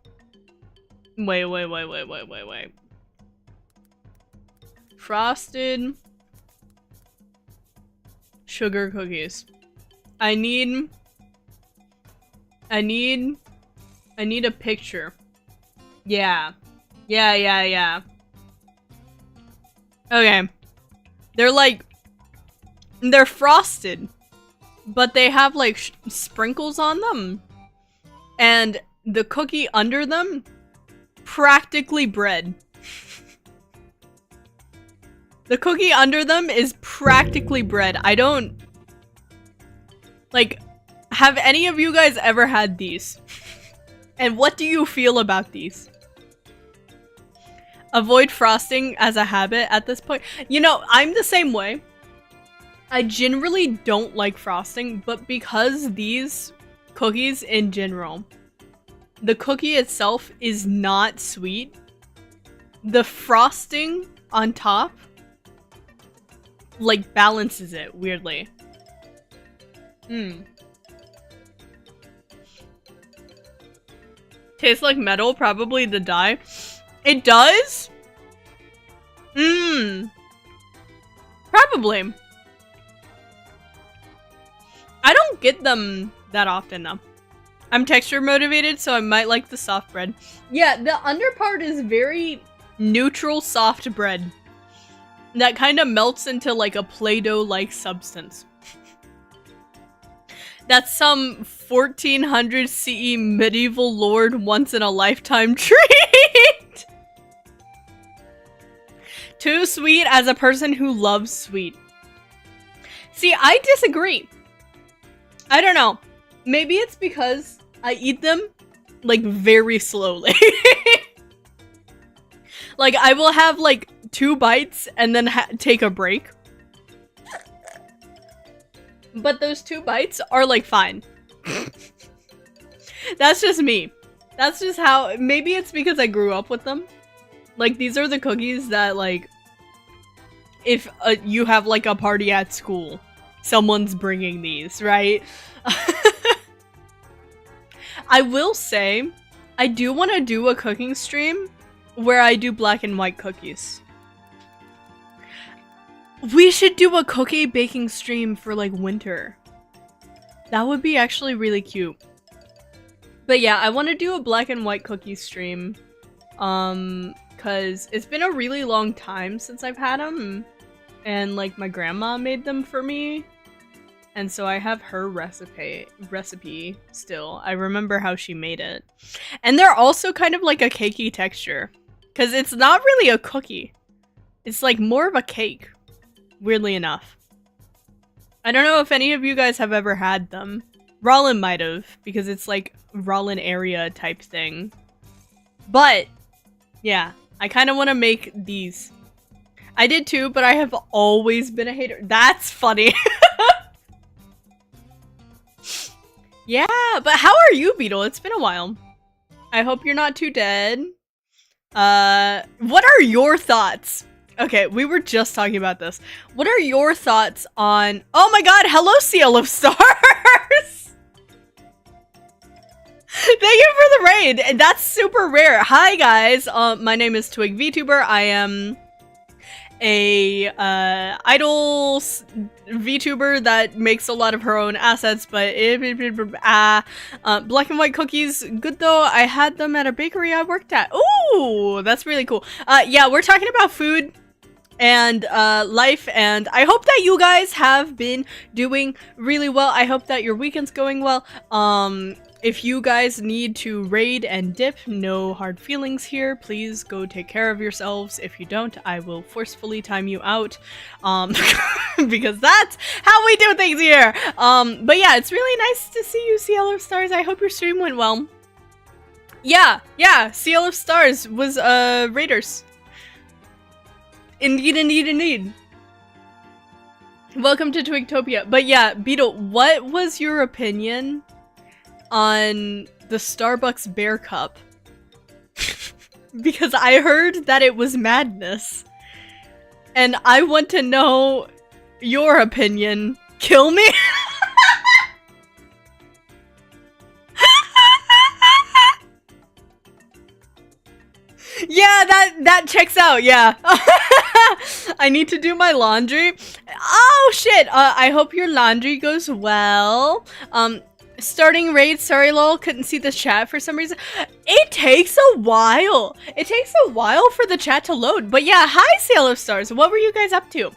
Wait. Frosted sugar cookies. I need a picture. Yeah. Okay. They're like They're frosted, but they have like sprinkles on them. And the cookie under them, practically bread. The cookie under them is practically bread. I don't... Like, have any of you guys ever had these? And what do you feel about these? Avoid frosting as a habit at this point. You know, I'm the same way. I generally don't like frosting, but because these cookies in general, the cookie itself is not sweet, the frosting on top like balances it weirdly. Tastes like metal, probably the dye. It does? Probably. I don't get them that often though. I'm texture motivated, so I might like the soft bread. Yeah, the under part is very neutral soft bread. That kind of melts into like a Play-Doh-like substance. That's some 1400 CE medieval lord once-in-a-lifetime treat! Too sweet as a person who loves sweet. See, I disagree. I don't know. Maybe it's because I eat them, like, very slowly. Like, I will have, like, 2 bites and then take a break. But those 2 bites are, like, fine. That's just me. That's just how... Maybe it's because I grew up with them. Like, these are the cookies that, like... If you have, like, a party at school, someone's bringing these, right? I will say, I do want to do a cooking stream where I do black and white cookies. We should do a cookie baking stream for like winter. That would be actually really cute. But yeah, I want to do a black and white cookie stream. Cause it's been a really long time since I've had them. And like my grandma made them for me. And so I have her recipe still. I remember how she made it. And they're also kind of like a cakey texture. Because it's not really a cookie. It's like more of a cake. Weirdly enough. I don't know if any of you guys have ever had them. Rollin might have. Because it's like Rollin area type thing. But, yeah. I kind of want to make these. I did too, but I have always been a hater. That's funny. Yeah, but how are you, Beetle? It's been a while. I hope you're not too dead. What are your thoughts? Okay, we were just talking about this. What are your thoughts on... Oh my god, hello, Seal of Stars! Thank you for the raid! That's super rare. Hi, guys. My name is Twig VTuber. I am a idol VTuber that makes a lot of her own assets, but black and white cookies, good though. I had them at a bakery I worked at. Ooh, that's really cool. Yeah, we're talking about food and life, and I hope that you guys have been doing really well. I hope that your weekend's going well. If you guys need to raid and dip, no hard feelings here. Please go take care of yourselves. If you don't, I will forcefully time you out. Because that's how we do things here. But yeah, it's really nice to see you, Seal of Stars. I hope your stream went well. Yeah, Seal of Stars was raiders. Indeed. Welcome to Twigtopia. But yeah, Beetle, what was your opinion on the Starbucks Bear Cup? Because I heard that it was madness. And I want to know your opinion. Kill me? Yeah, that checks out, yeah. I need to do my laundry. Oh shit, I hope your laundry goes well. Starting raid, sorry lol, couldn't see the chat for some reason. It takes a while. It takes a while for the chat to load. But yeah, hi Sail of Stars, what were you guys up to?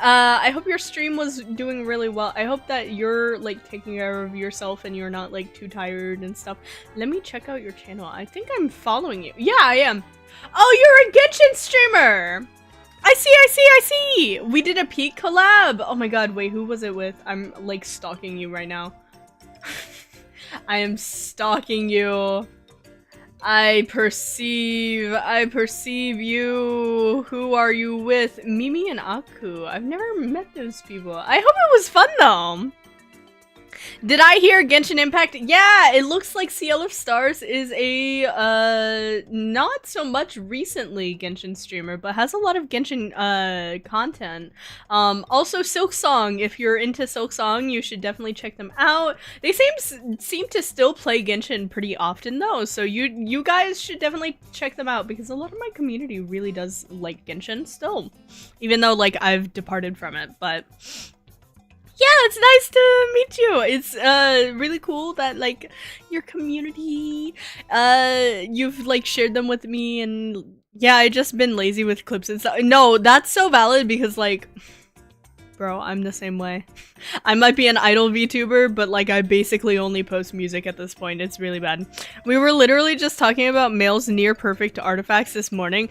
I hope your stream was doing really well. I hope that you're like taking care of yourself and you're not like too tired and stuff. Let me check out your channel. I think I'm following you. Yeah, I am. Oh, you're a Genshin streamer! I see! We did a peak collab! Oh my god, wait, who was it with? I'm like stalking you right now. I am stalking you. I perceive you. Who are you with? Mimi and Aku. I've never met those people. I hope it was fun though. Did I hear Genshin Impact? Yeah, it looks like Ciel of Stars is a not so much recently Genshin streamer, but has a lot of Genshin content. Also Silksong, if you're into Silksong, you should definitely check them out. They seem to still play Genshin pretty often though, so you guys should definitely check them out because a lot of my community really does like Genshin still, even though like I've departed from it, but yeah, it's nice to meet you. It's really cool that like your community, you've like shared them with me, and yeah, I just been lazy with clips and stuff. No, that's so valid because like, bro, I'm the same way. I might be an idol VTuber, but like I basically only post music at this point. It's really bad. We were literally just talking about Male's near perfect artifacts this morning.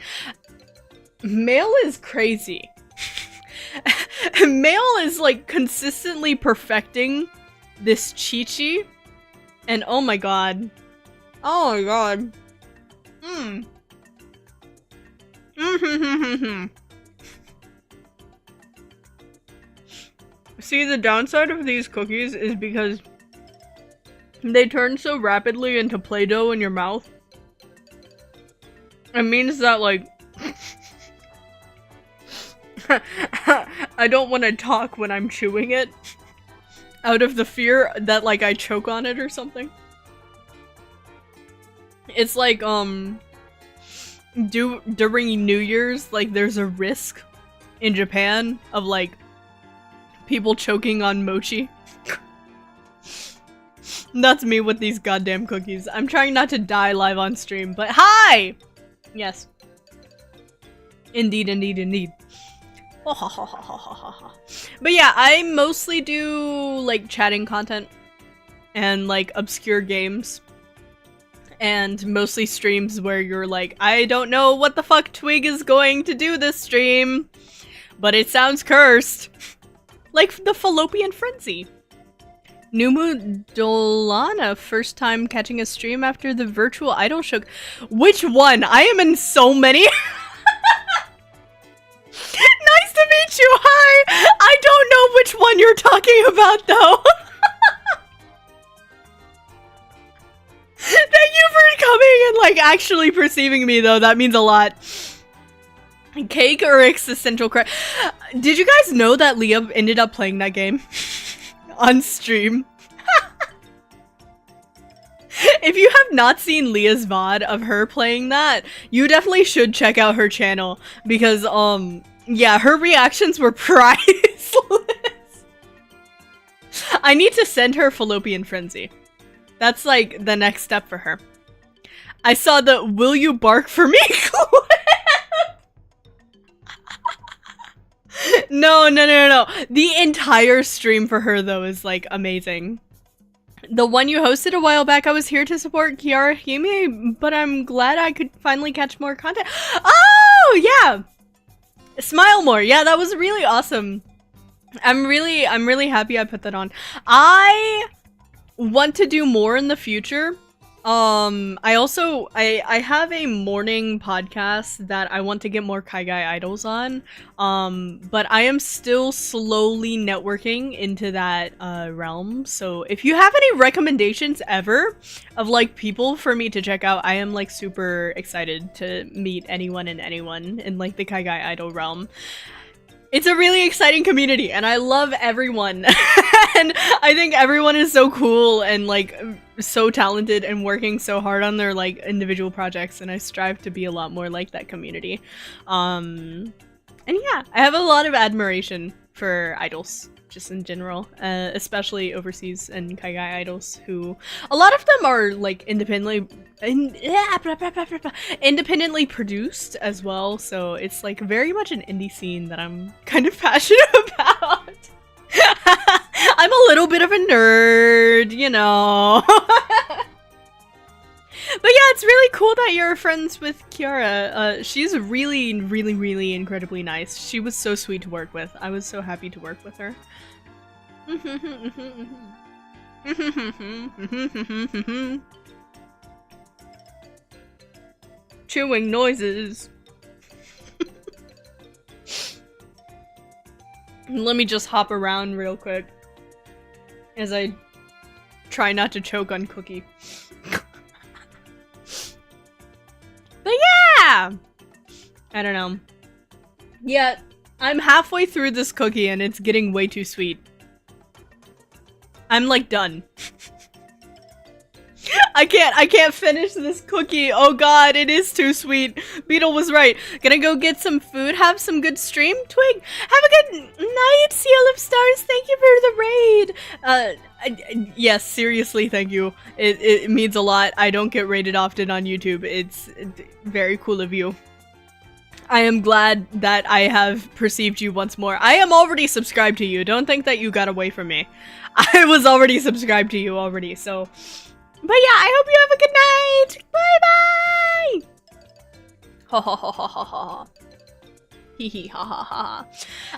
Male is crazy. Male is like consistently perfecting this Chi-Chi, and oh my god. Oh my god. See, the downside of these cookies is because they turn so rapidly into Play-Doh in your mouth. It means that like I don't want to talk when I'm chewing it out of the fear that like I choke on it or something. It's like during New Year's, like there's a risk in Japan of like people choking on mochi. That's me with these goddamn cookies. I'm trying not to die live on stream, but hi! Yes. Indeed, indeed, indeed. But yeah, I mostly do like chatting content and like obscure games and mostly streams where you're like, I don't know what the fuck Twig is going to do this stream, but it sounds cursed. Like the Fallopian Frenzy. Numu Dolana, first time catching a stream after the virtual idol show. Which one? I am in so many. Nice to meet you, hi! I don't know which one you're talking about, though. Thank you for coming and, like, actually perceiving me, though. That means a lot. Cake or existential cry. Did you guys know that Leah ended up playing that game? On stream? If you have not seen Leah's VOD of her playing that, you definitely should check out her channel. Because, yeah, her reactions were priceless. I need to send her Fallopian Frenzy. That's like the next step for her. I saw the "Will you bark for me?" clip. No. The entire stream for her though is like amazing. The one you hosted a while back, I was here to support Kiara Hime, but I'm glad I could finally catch more content. Oh yeah! Smile more. Yeah, that was really awesome. I'm really happy I put that on. I want to do more in the future. I have a morning podcast that I want to get more Kaigai idols on. But I am still slowly networking into that realm. So if you have any recommendations ever of like people for me to check out, I am like super excited to meet anyone and anyone in like the Kaigai idol realm. It's a really exciting community and I love everyone. And I think everyone is so cool and like so talented and working so hard on their like individual projects, and I strive to be a lot more like that community. And yeah, I have a lot of admiration for idols, just in general, especially overseas and Kaigai idols, who a lot of them are like independently produced as well. So it's like very much an indie scene that I'm kind of passionate about. I'm a little bit of a nerd, you know. But yeah, it's really cool that you're friends with Kiara. She's really, really, really incredibly nice. She was so sweet to work with. I was so happy to work with her. Chewing noises. Let me just hop around real quick as I try not to choke on Cookie. But yeah! I don't know. Yeah, I'm halfway through this cookie and it's getting way too sweet. I'm like done. I can't finish this cookie. Oh god, it is too sweet. Beetle was right. Gonna go get some food, have some good stream. Twig, have a good night, Seal of Stars. Thank you for the raid. Yes, seriously, thank you. It means a lot. I don't get raided often on YouTube. It's very cool of you. I am glad that I have perceived you once more. I am already subscribed to you. Don't think that you got away from me. I was already subscribed to you already, so... But yeah, I hope you have a good night! Bye-bye! Ha ha ha ha ha ha. Hee hee ha ha ha.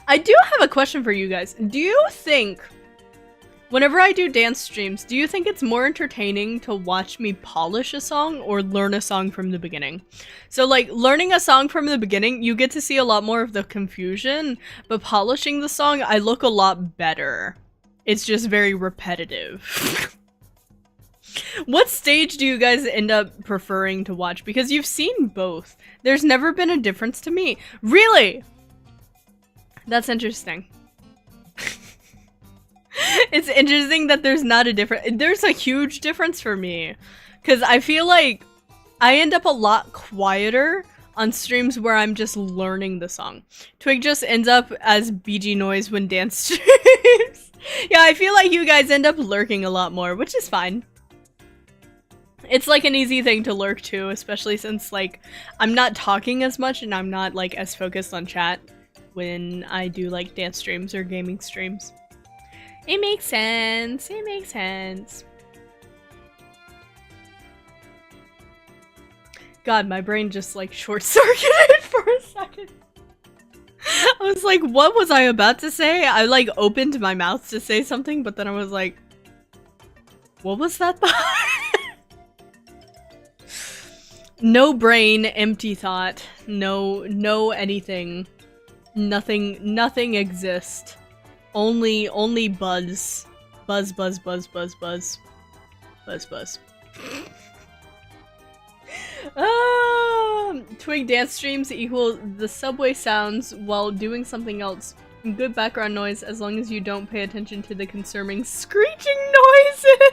I do have a question for you guys. Do you think... Whenever I do dance streams, do you think it's more entertaining to watch me polish a song or learn a song from the beginning? So like, learning a song from the beginning, you get to see a lot more of the confusion, but polishing the song, I look a lot better. It's just very repetitive. What stage do you guys end up preferring to watch? Because you've seen both. There's never been a difference to me. Really? That's interesting. It's interesting that there's not a difference. There's a huge difference for me. Because I feel like I end up a lot quieter on streams where I'm just learning the song. Twig just ends up as BG noise when dance streams. Yeah, I feel like you guys end up lurking a lot more, which is fine. It's like an easy thing to lurk too, especially since like I'm not talking as much and I'm not like as focused on chat when I do like dance streams or gaming streams. It makes sense. It makes sense. God, my brain just like short-circuited for a second. I was like, what was I about to say? I like opened my mouth to say something, but then I was like, what was that? No brain, empty thought. No anything. Nothing exists. Only buzz. Buzz, buzz, buzz, buzz, buzz. Buzz, buzz. Twig dance streams equal the subway sounds while doing something else. Good background noise as long as you don't pay attention to the concerning screeching noises.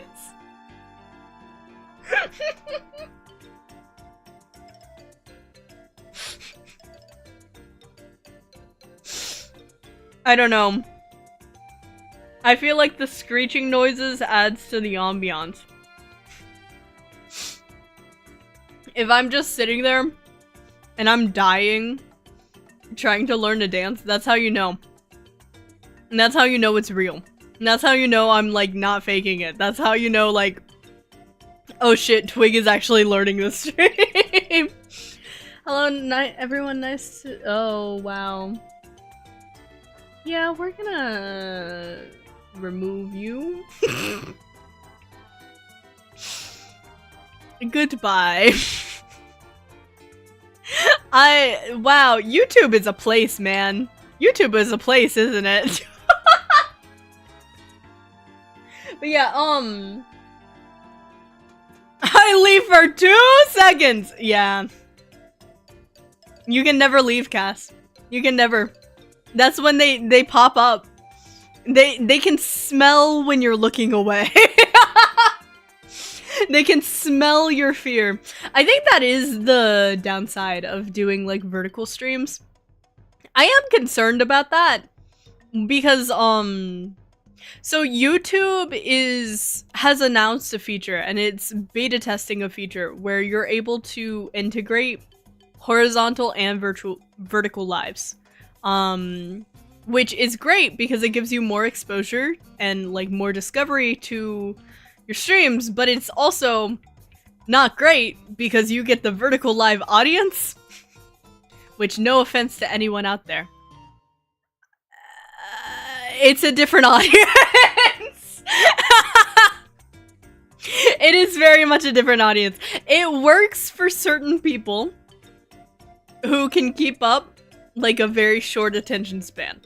I don't know. I feel like the screeching noises adds to the ambiance. If I'm just sitting there and I'm dying trying to learn to dance, that's how you know. And that's how you know it's real. And that's how you know I'm like not faking it. That's how you know like, oh shit, Twig is actually learning this stream. Hello, everyone, nice to- oh, wow. Yeah, we're gonna remove you. Goodbye. Wow, YouTube is a place, man. YouTube is a place, isn't it? But yeah, I leave for 2 seconds. Yeah. You can never leave, Cass. You can never. That's when they pop up. They can smell when you're looking away. They can smell your fear. I think that is the downside of doing like vertical streams. I am concerned about that. because so YouTube has announced a feature, and it's beta testing a feature where you're able to integrate horizontal and vertical lives, which is great because it gives you more exposure and like more discovery to your streams, but it's also not great because you get the vertical live audience, which, no offense to anyone out there, it's a different audience. It is very much a different audience. It works for certain people who can keep up like a very short attention span.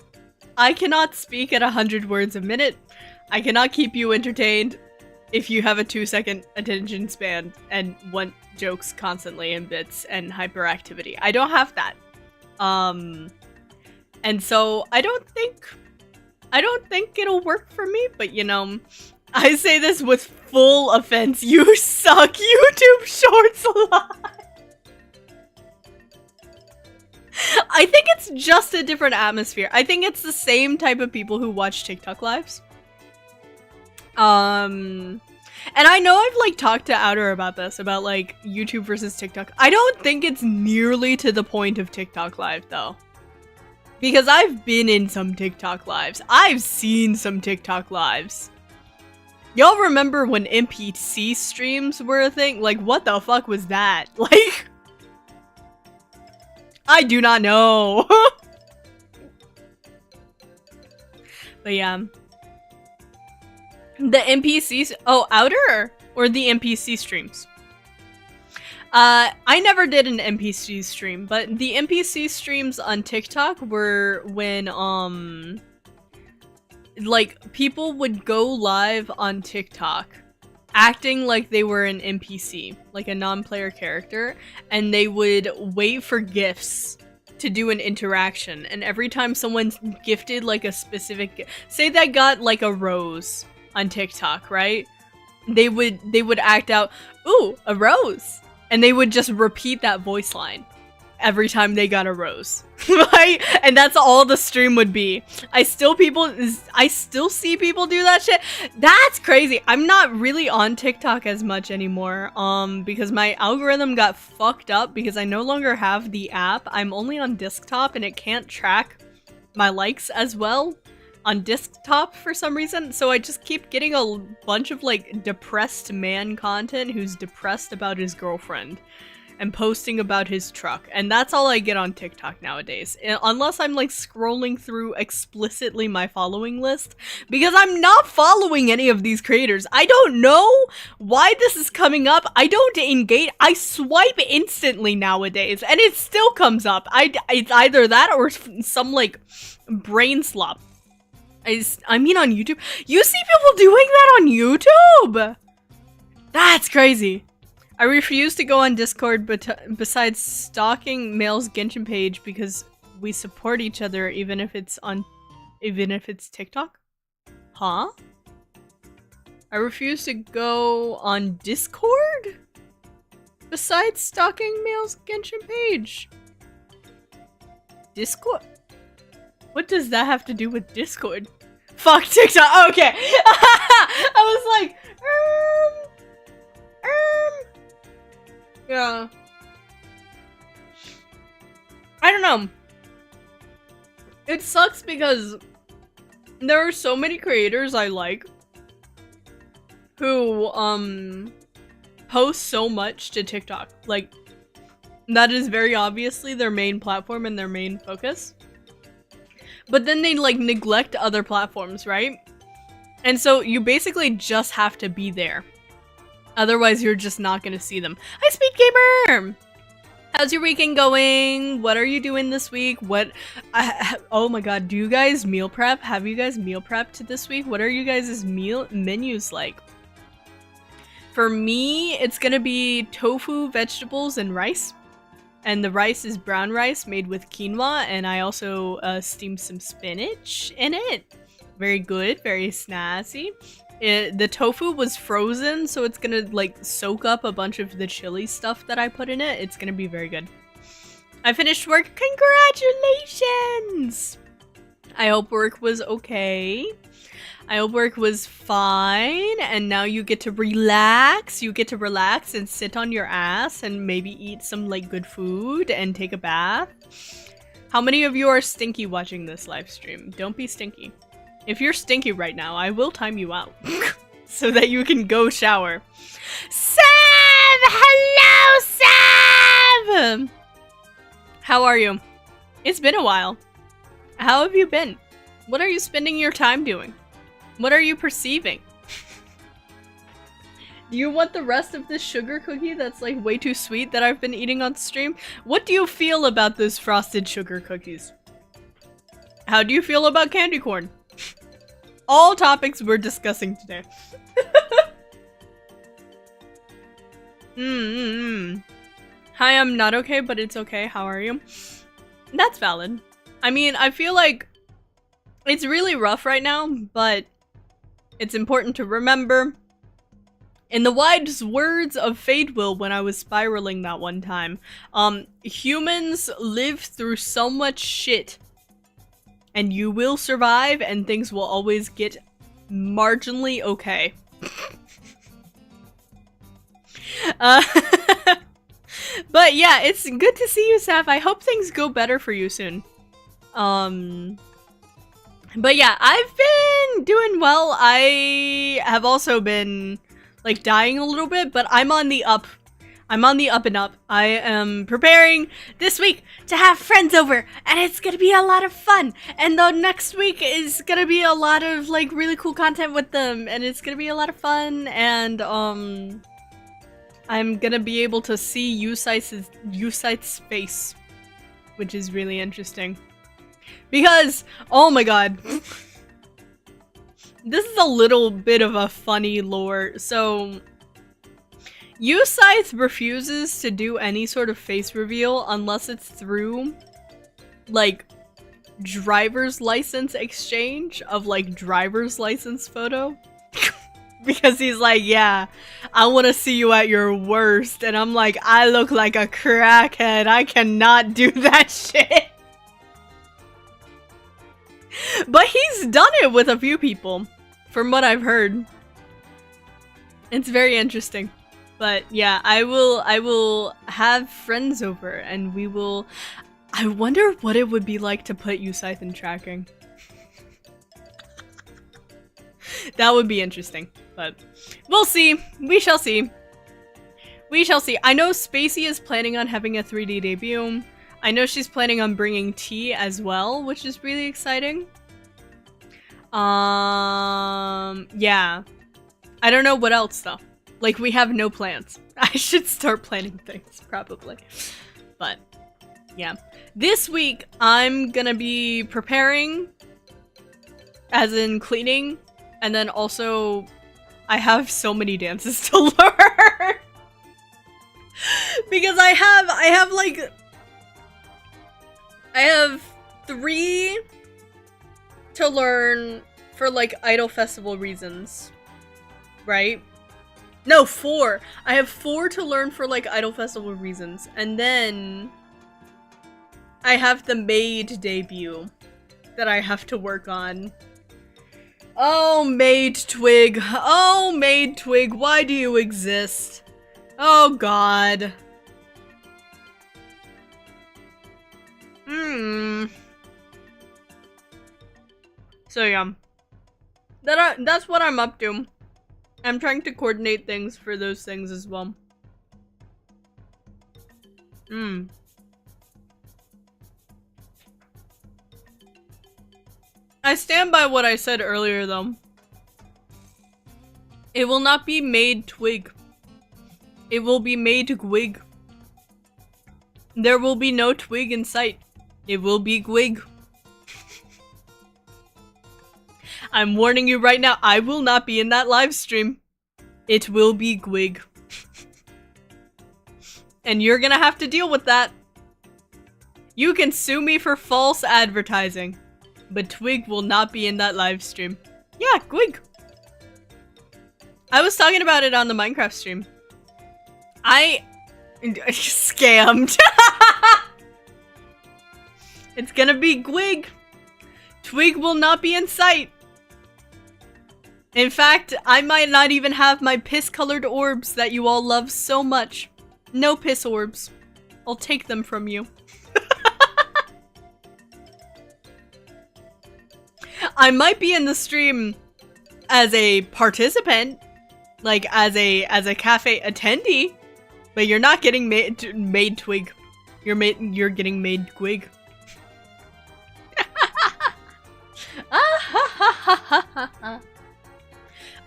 I cannot speak at 100 words a minute. I cannot keep you entertained if you have a 2-second attention span and want jokes constantly and bits and hyperactivity. I don't have that. And so I don't think it'll work for me, but you know, I say this with full offense. You suck, YouTube Shorts Live. I think it's just a different atmosphere. I think it's the same type of people who watch TikTok lives. And I know I've like talked to Outer about this, about like YouTube versus TikTok. I don't think it's nearly to the point of TikTok live though. Because I've been in some TikTok lives. I've seen some TikTok lives. Y'all remember when NPC streams were a thing? Like, what the fuck was that? Like, I do not know. But yeah. The NPCs, oh, Outer or the NPC streams? I never did an NPC stream, but the NPC streams on TikTok were when, like, people would go live on TikTok acting like they were an NPC, like a non-player character, and they would wait for gifts to do an interaction, and every time someone's gifted, like, a specific say they got, like, a rose on TikTok, right? They would act out, ooh, a rose! And they would just repeat that voice line every time they got a rose. Right? And that's all the stream would be. I still see people do that shit. That's crazy. I'm not really on TikTok as much anymore. Because my algorithm got fucked up because I no longer have the app. I'm only on desktop and it can't track my likes as well on desktop for some reason, so I just keep getting a bunch of like depressed man content who's depressed about his girlfriend and posting about his truck, and that's all I get on TikTok nowadays, unless I'm like scrolling through explicitly my following list, because I'm not following any of these creators. I don't know why this is coming up. I don't engage. I swipe instantly nowadays and it still comes up. It's either that or some like brain slop. I mean on YouTube. You see people doing that on YouTube? That's crazy. I refuse to go on Discord besides stalking Male's Genshin page because we support each other even if it's TikTok? Huh? I refuse to go on Discord besides stalking Male's Genshin page. Discord? What does that have to do with Discord? Fuck TikTok. Okay. I was like, yeah. I don't know. It sucks because there are so many creators I like who post so much to TikTok. Like, that is very obviously their main platform and their main focus. But then they like neglect other platforms, right? And so you basically just have to be there. Otherwise, you're just not gonna see them. Hi, Speed Gamer! How's your weekend going? What are you doing this week? Oh my god, do you guys meal prep? Have you guys meal prepped this week? What are you guys' meal menus like? For me, it's gonna be tofu, vegetables, and rice. And the rice is brown rice made with quinoa, and I also steamed some spinach in it. Very good, very snazzy. The tofu was frozen, so it's gonna like soak up a bunch of the chili stuff that I put in it. It's gonna be very good. I finished work. Congratulations! I hope work was okay. I hope work was fine, and now you get to relax. You get to relax and sit on your ass and maybe eat some like good food and take a bath. How many of you are stinky watching this live stream? Don't be stinky. If you're stinky right now, I will time you out so that you can go shower. Sam! Hello, Sam! How are you? It's been a while. How have you been? What are you spending your time doing? What are you perceiving? Do you want the rest of this sugar cookie that's like way too sweet that I've been eating on stream? What do you feel about those frosted sugar cookies? How do you feel about candy corn? All topics we're discussing today. Hi, I'm not okay, but it's okay. How are you? That's valid. I mean, I feel like it's really rough right now, but it's important to remember. In the wise words of Fadewill when I was spiraling that one time, humans live through so much shit, and you will survive, and things will always get marginally okay. But yeah, it's good to see you, Saf. I hope things go better for you soon. But yeah, I've been doing well. I have also been, like, dying a little bit, but I'm on the up. I'm on the up and up. I am preparing this week to have friends over, and it's gonna be a lot of fun. And the next week is gonna be a lot of, like, really cool content with them, and it's gonna be a lot of fun, and, I'm gonna be able to see U.S.A.'s face, which is really interesting. Because, oh my god, this is a little bit of a funny lore. So, U.S.A refuses to do any sort of face reveal unless it's through, like, driver's license exchange of, like, driver's license photo. Because he's like, yeah, I want to see you at your worst. And I'm like, I look like a crackhead. I cannot do that shit. But he's done it with a few people, from what I've heard. It's very interesting. But yeah, I will have friends over, and we will... I wonder what it would be like to put U.S.A in tracking. That would be interesting, but we'll see. We shall see. We shall see. I know Spacey is planning on having a 3D debut. I know she's planning on bringing tea as well, which is really exciting. Yeah. I don't know what else, though. Like, we have no plans. I should start planning things, probably. But, yeah. This week, I'm gonna be preparing, as in cleaning, and then also, I have so many dances to learn. Because I have 3 to learn for, like, Idol Festival reasons. Right? No, 4. I have 4 to learn for, like, Idol Festival reasons. And then I have the maid debut that I have to work on. Oh, Maid Twig. Oh, Maid Twig, why do you exist? Oh, God. So, yeah. That's what I'm up to. I'm trying to coordinate things for those things as well. I stand by what I said earlier, though. It will not be Maid Twig. It will be Maid Gwig. There will be no twig in sight. It will be Gwig. I'm warning you right now, I will not be in that live stream. It will be Gwig. And you're gonna have to deal with that. You can sue me for false advertising. But Twig will not be in that live stream. Yeah, Gwig. I was talking about it on the Minecraft stream. I... scammed. It's gonna be Gwig. Twig will not be in sight. In fact, I might not even have my piss-colored orbs that you all love so much. No piss orbs. I'll take them from you. I might be in the stream as a participant, like as a cafe attendee, but you're not getting made twig. You're getting made twig.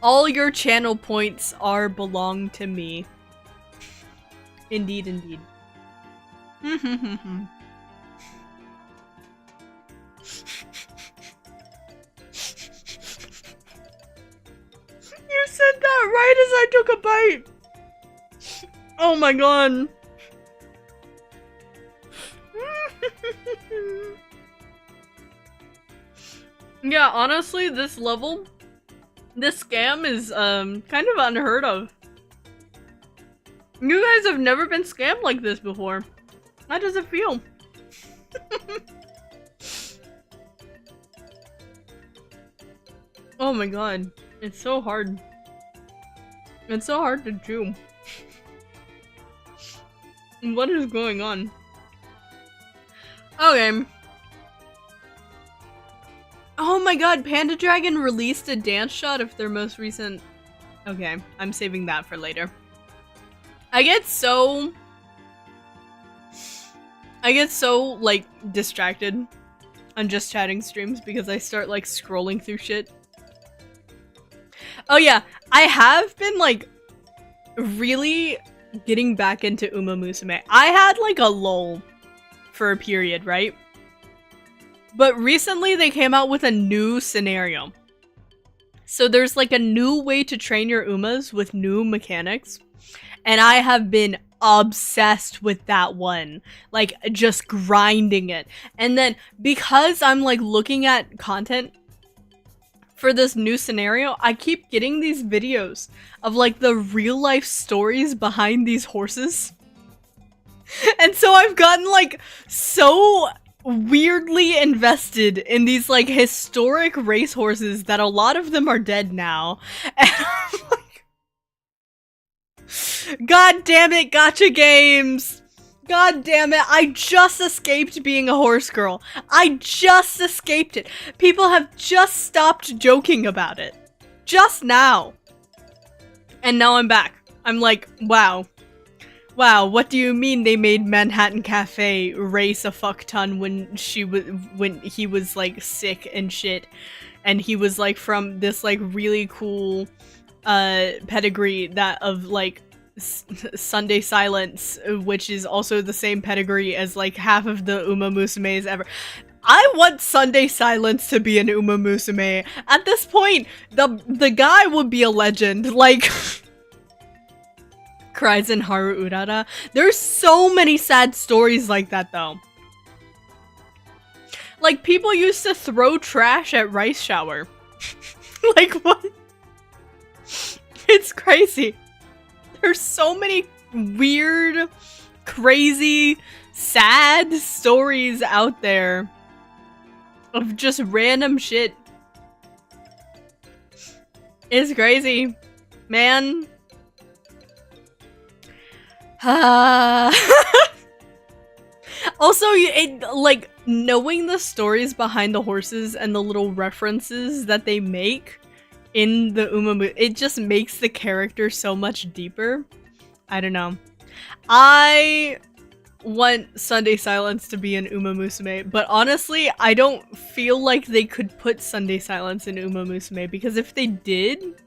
All your channel points belong to me. Indeed, indeed. You said that right as I took a bite. Oh my god. Yeah, honestly, this level, this scam is kind of unheard of. You guys have never been scammed like this before. How does it feel? Oh my god, it's so hard. It's so hard to chew. What is going on? Okay. Oh my god, Panda Dragon released a dance shot of their most recent... Okay, I'm saving that for later. I get so, like, distracted on just chatting streams because I start, like, scrolling through shit. Oh yeah, I have been, like, really getting back into Uma Musume. I had, like, a lull for a period, right? But recently they came out with a new scenario. So there's, like, a new way to train your Umas with new mechanics. And I have been obsessed with that one. Like, just grinding it. And then, because I'm, like, looking at content for this new scenario, I keep getting these videos of, like, the real-life stories behind these horses. And so I've gotten, like, so weirdly invested in these, like, historic racehorses that a lot of them are dead now. And I'm like, god damn it, gacha games! God damn it, I just escaped being a horse girl. I just escaped it. People have just stopped joking about it. Just now. And now I'm back. I'm like, wow. Wow, what do you mean they made Manhattan Cafe race a fuck ton when he was like sick and shit, and he was like from this like really cool pedigree that of like Sunday Silence, which is also the same pedigree as like half of the Uma Musumes ever. I want Sunday Silence to be an Uma Musume. At this point, the guy would be a legend. Like cries in Haru Urara. There's so many sad stories like that though. Like people used to throw trash at Rice Shower. Like what? It's crazy. There's so many weird, crazy, sad stories out there of just random shit. It's crazy, man. Also, like, knowing the stories behind the horses and the little references that they make in the Uma, it just makes the character so much deeper. I don't know. I want Sunday Silence to be an Uma Musume, but honestly, I don't feel like they could put Sunday Silence in Uma Musume, because if they did,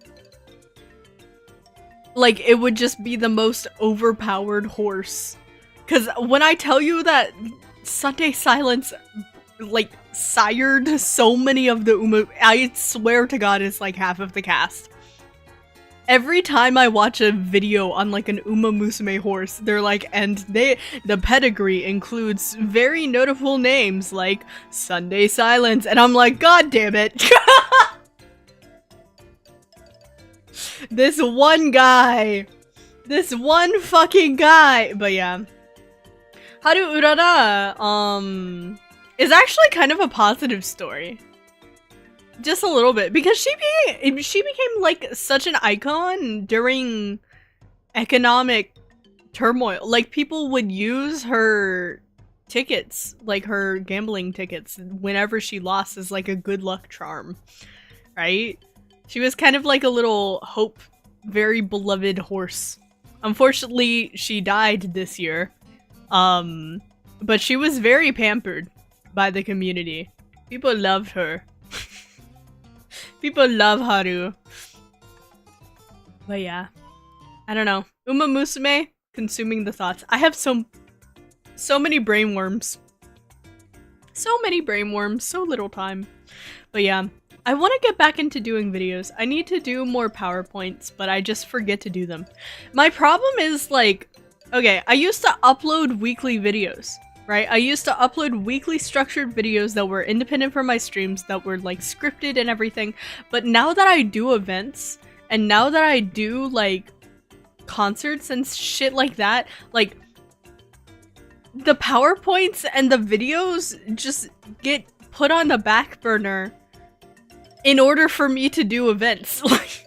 like, it would just be the most overpowered horse. Because when I tell you that Sunday Silence, like, sired so many of the Uma, I swear to God it's like half of the cast. Every time I watch a video on, like, an Uma Musume horse, they're like, and the pedigree includes very notable names like Sunday Silence, and I'm like, god damn it. This one guy. This one fucking guy. But yeah. Haru Urara, is actually kind of a positive story. Just a little bit, because she became like such an icon during economic turmoil. Like, people would use her tickets, like her gambling tickets, whenever she lost as like a good luck charm, right? She was kind of like a little hope, very beloved horse. Unfortunately, she died this year. But she was very pampered by the community. People loved her. People love Haru. But yeah. I don't know. Uma Musume, consuming the thoughts. I have so many brainworms. So many brainworms, so little time. But yeah, I want to get back into doing videos. I need to do more PowerPoints, but I just forget to do them. My problem is like, okay, I used to upload weekly videos, right? I used to upload weekly structured videos that were independent from my streams, that were like scripted and everything. But now that I do events, and now that I do like concerts and shit like that, like the PowerPoints and the videos just get put on the back burner in order for me to do events. Like,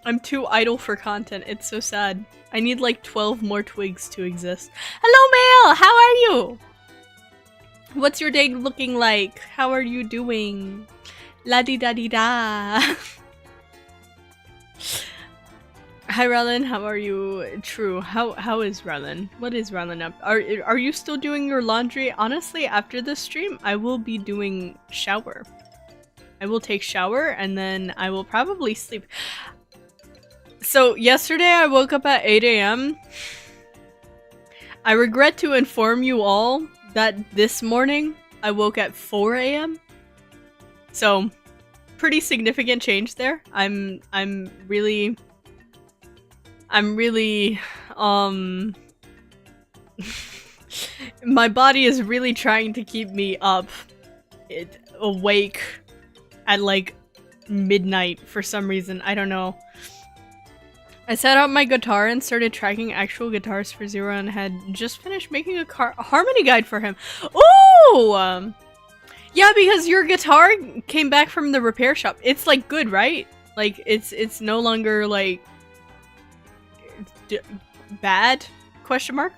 I'm too idle for content. It's so sad. I need like 12 more twigs to exist. Hello, Mail! How are you? What's your day looking like? How are you doing? La-di-da-di-da. Hi, Rylan. How are you? True. How is Rylan? What is Rylan up? Are you still doing your laundry? Honestly, after this stream, I will be doing shower. I will take shower and then I will probably sleep. So yesterday I woke up at 8 AM. I regret to inform you all that this morning I woke at 4 AM. So pretty significant change there. I'm really my body is really trying to keep me up, awake at like midnight for some reason. I don't know. I set up my guitar and started tracking actual guitars for Zero and had just finished making a harmony guide for him. Ooh! Yeah, because your guitar came back from the repair shop. It's like good, right? Like it's no longer like bad? Question mark?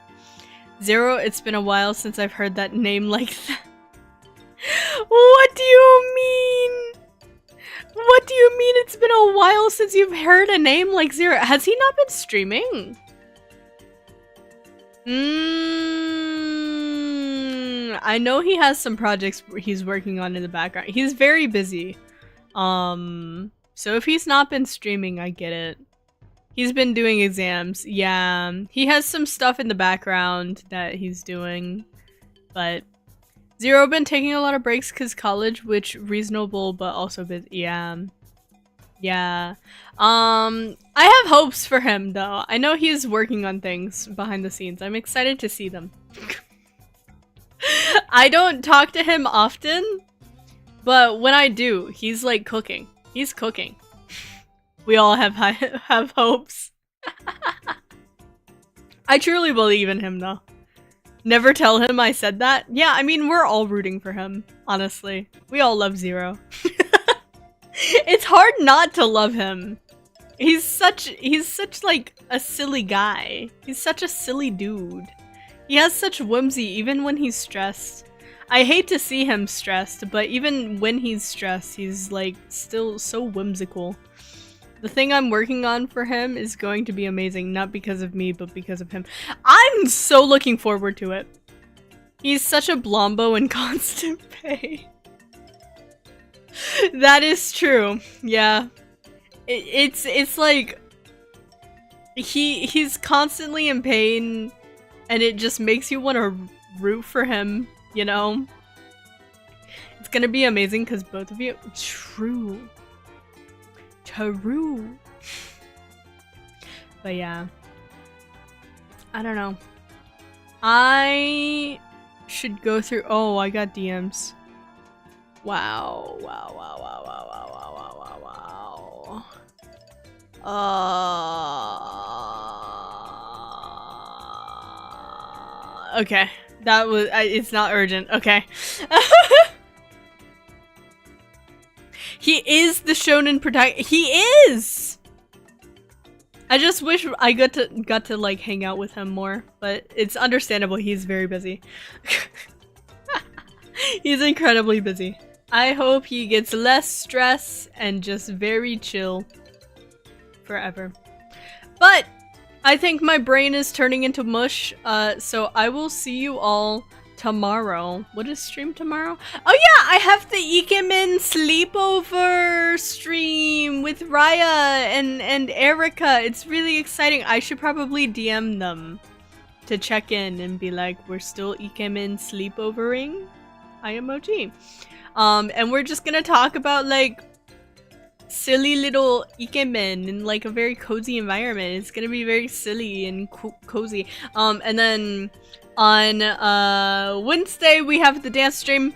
Zero, it's been a while since I've heard that name like that. What do you mean? What do you mean it's been a while since you've heard a name like Zero? Has he not been streaming? I know he has some projects he's working on in the background. He's very busy. So if he's not been streaming, I get it. He's been doing exams. Yeah, he has some stuff in the background that he's doing. But Zero been taking a lot of breaks because college, which reasonable but also busy. Yeah. Yeah. I have hopes for him though. I know he's working on things behind the scenes. I'm excited to see them. I don't talk to him often, but when I do, he's like cooking. He's cooking. We all have hopes. I truly believe in him though. Never tell him I said that. Yeah, I mean, we're all rooting for him, honestly. We all love Zero. It's hard not to love him. He's such like a silly guy. He's such a silly dude. He has such whimsy even when he's stressed. I hate to see him stressed, but even when he's stressed, he's like still so whimsical. The thing I'm working on for him is going to be amazing, not because of me, but because of him. I'm so looking forward to it. He's such a Blombo in constant pain. That is true. Yeah. It's like he's constantly in pain and it just makes you want to root for him, you know? It's gonna be amazing because both of you— True. True. But yeah. I don't know. I should go through— oh, I got DMs. Wow. Wow, wow, wow, wow, wow, wow, wow, wow, wow. Okay. That was, it's not urgent, okay. He is the shonen protagonist. He is! I just wish I got to like hang out with him more, but it's understandable, he's very busy. He's incredibly busy. I hope he gets less stress and just very chill forever. But I think my brain is turning into mush, so I will see you all tomorrow. What is stream tomorrow? Oh yeah, I have the Ikemen sleepover stream with Raya and Erica. It's really exciting. I should probably DM them to check in and be like, we're still Ikemen sleepovering? I emoji. And we're just gonna talk about like silly little ikemen in like a very cozy environment. It's gonna be very silly and cozy. And then on Wednesday we have the dance stream.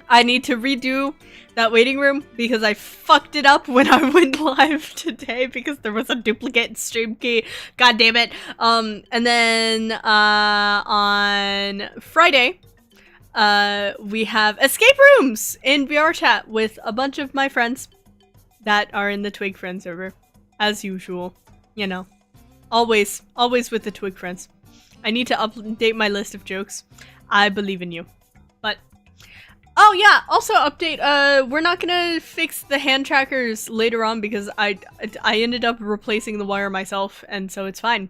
I need to redo that waiting room because I fucked it up when I went live today because there was a duplicate stream key. God damn it. And then on Friday we have escape rooms in VR chat with a bunch of my friends that are in the Twig Friends server. As usual. You know. Always with the Twig Friends. I need to update my list of jokes. I believe in you. But oh yeah, also update, we're not gonna fix the hand trackers later on because I ended up replacing the wire myself, and so it's fine.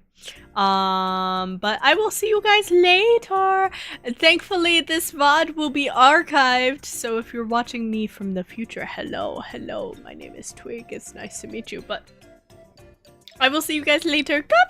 But I will see you guys later. And thankfully this VOD will be archived, so if you're watching me from the future, hello, my name is Twig, it's nice to meet you, but I will see you guys later. Goodbye!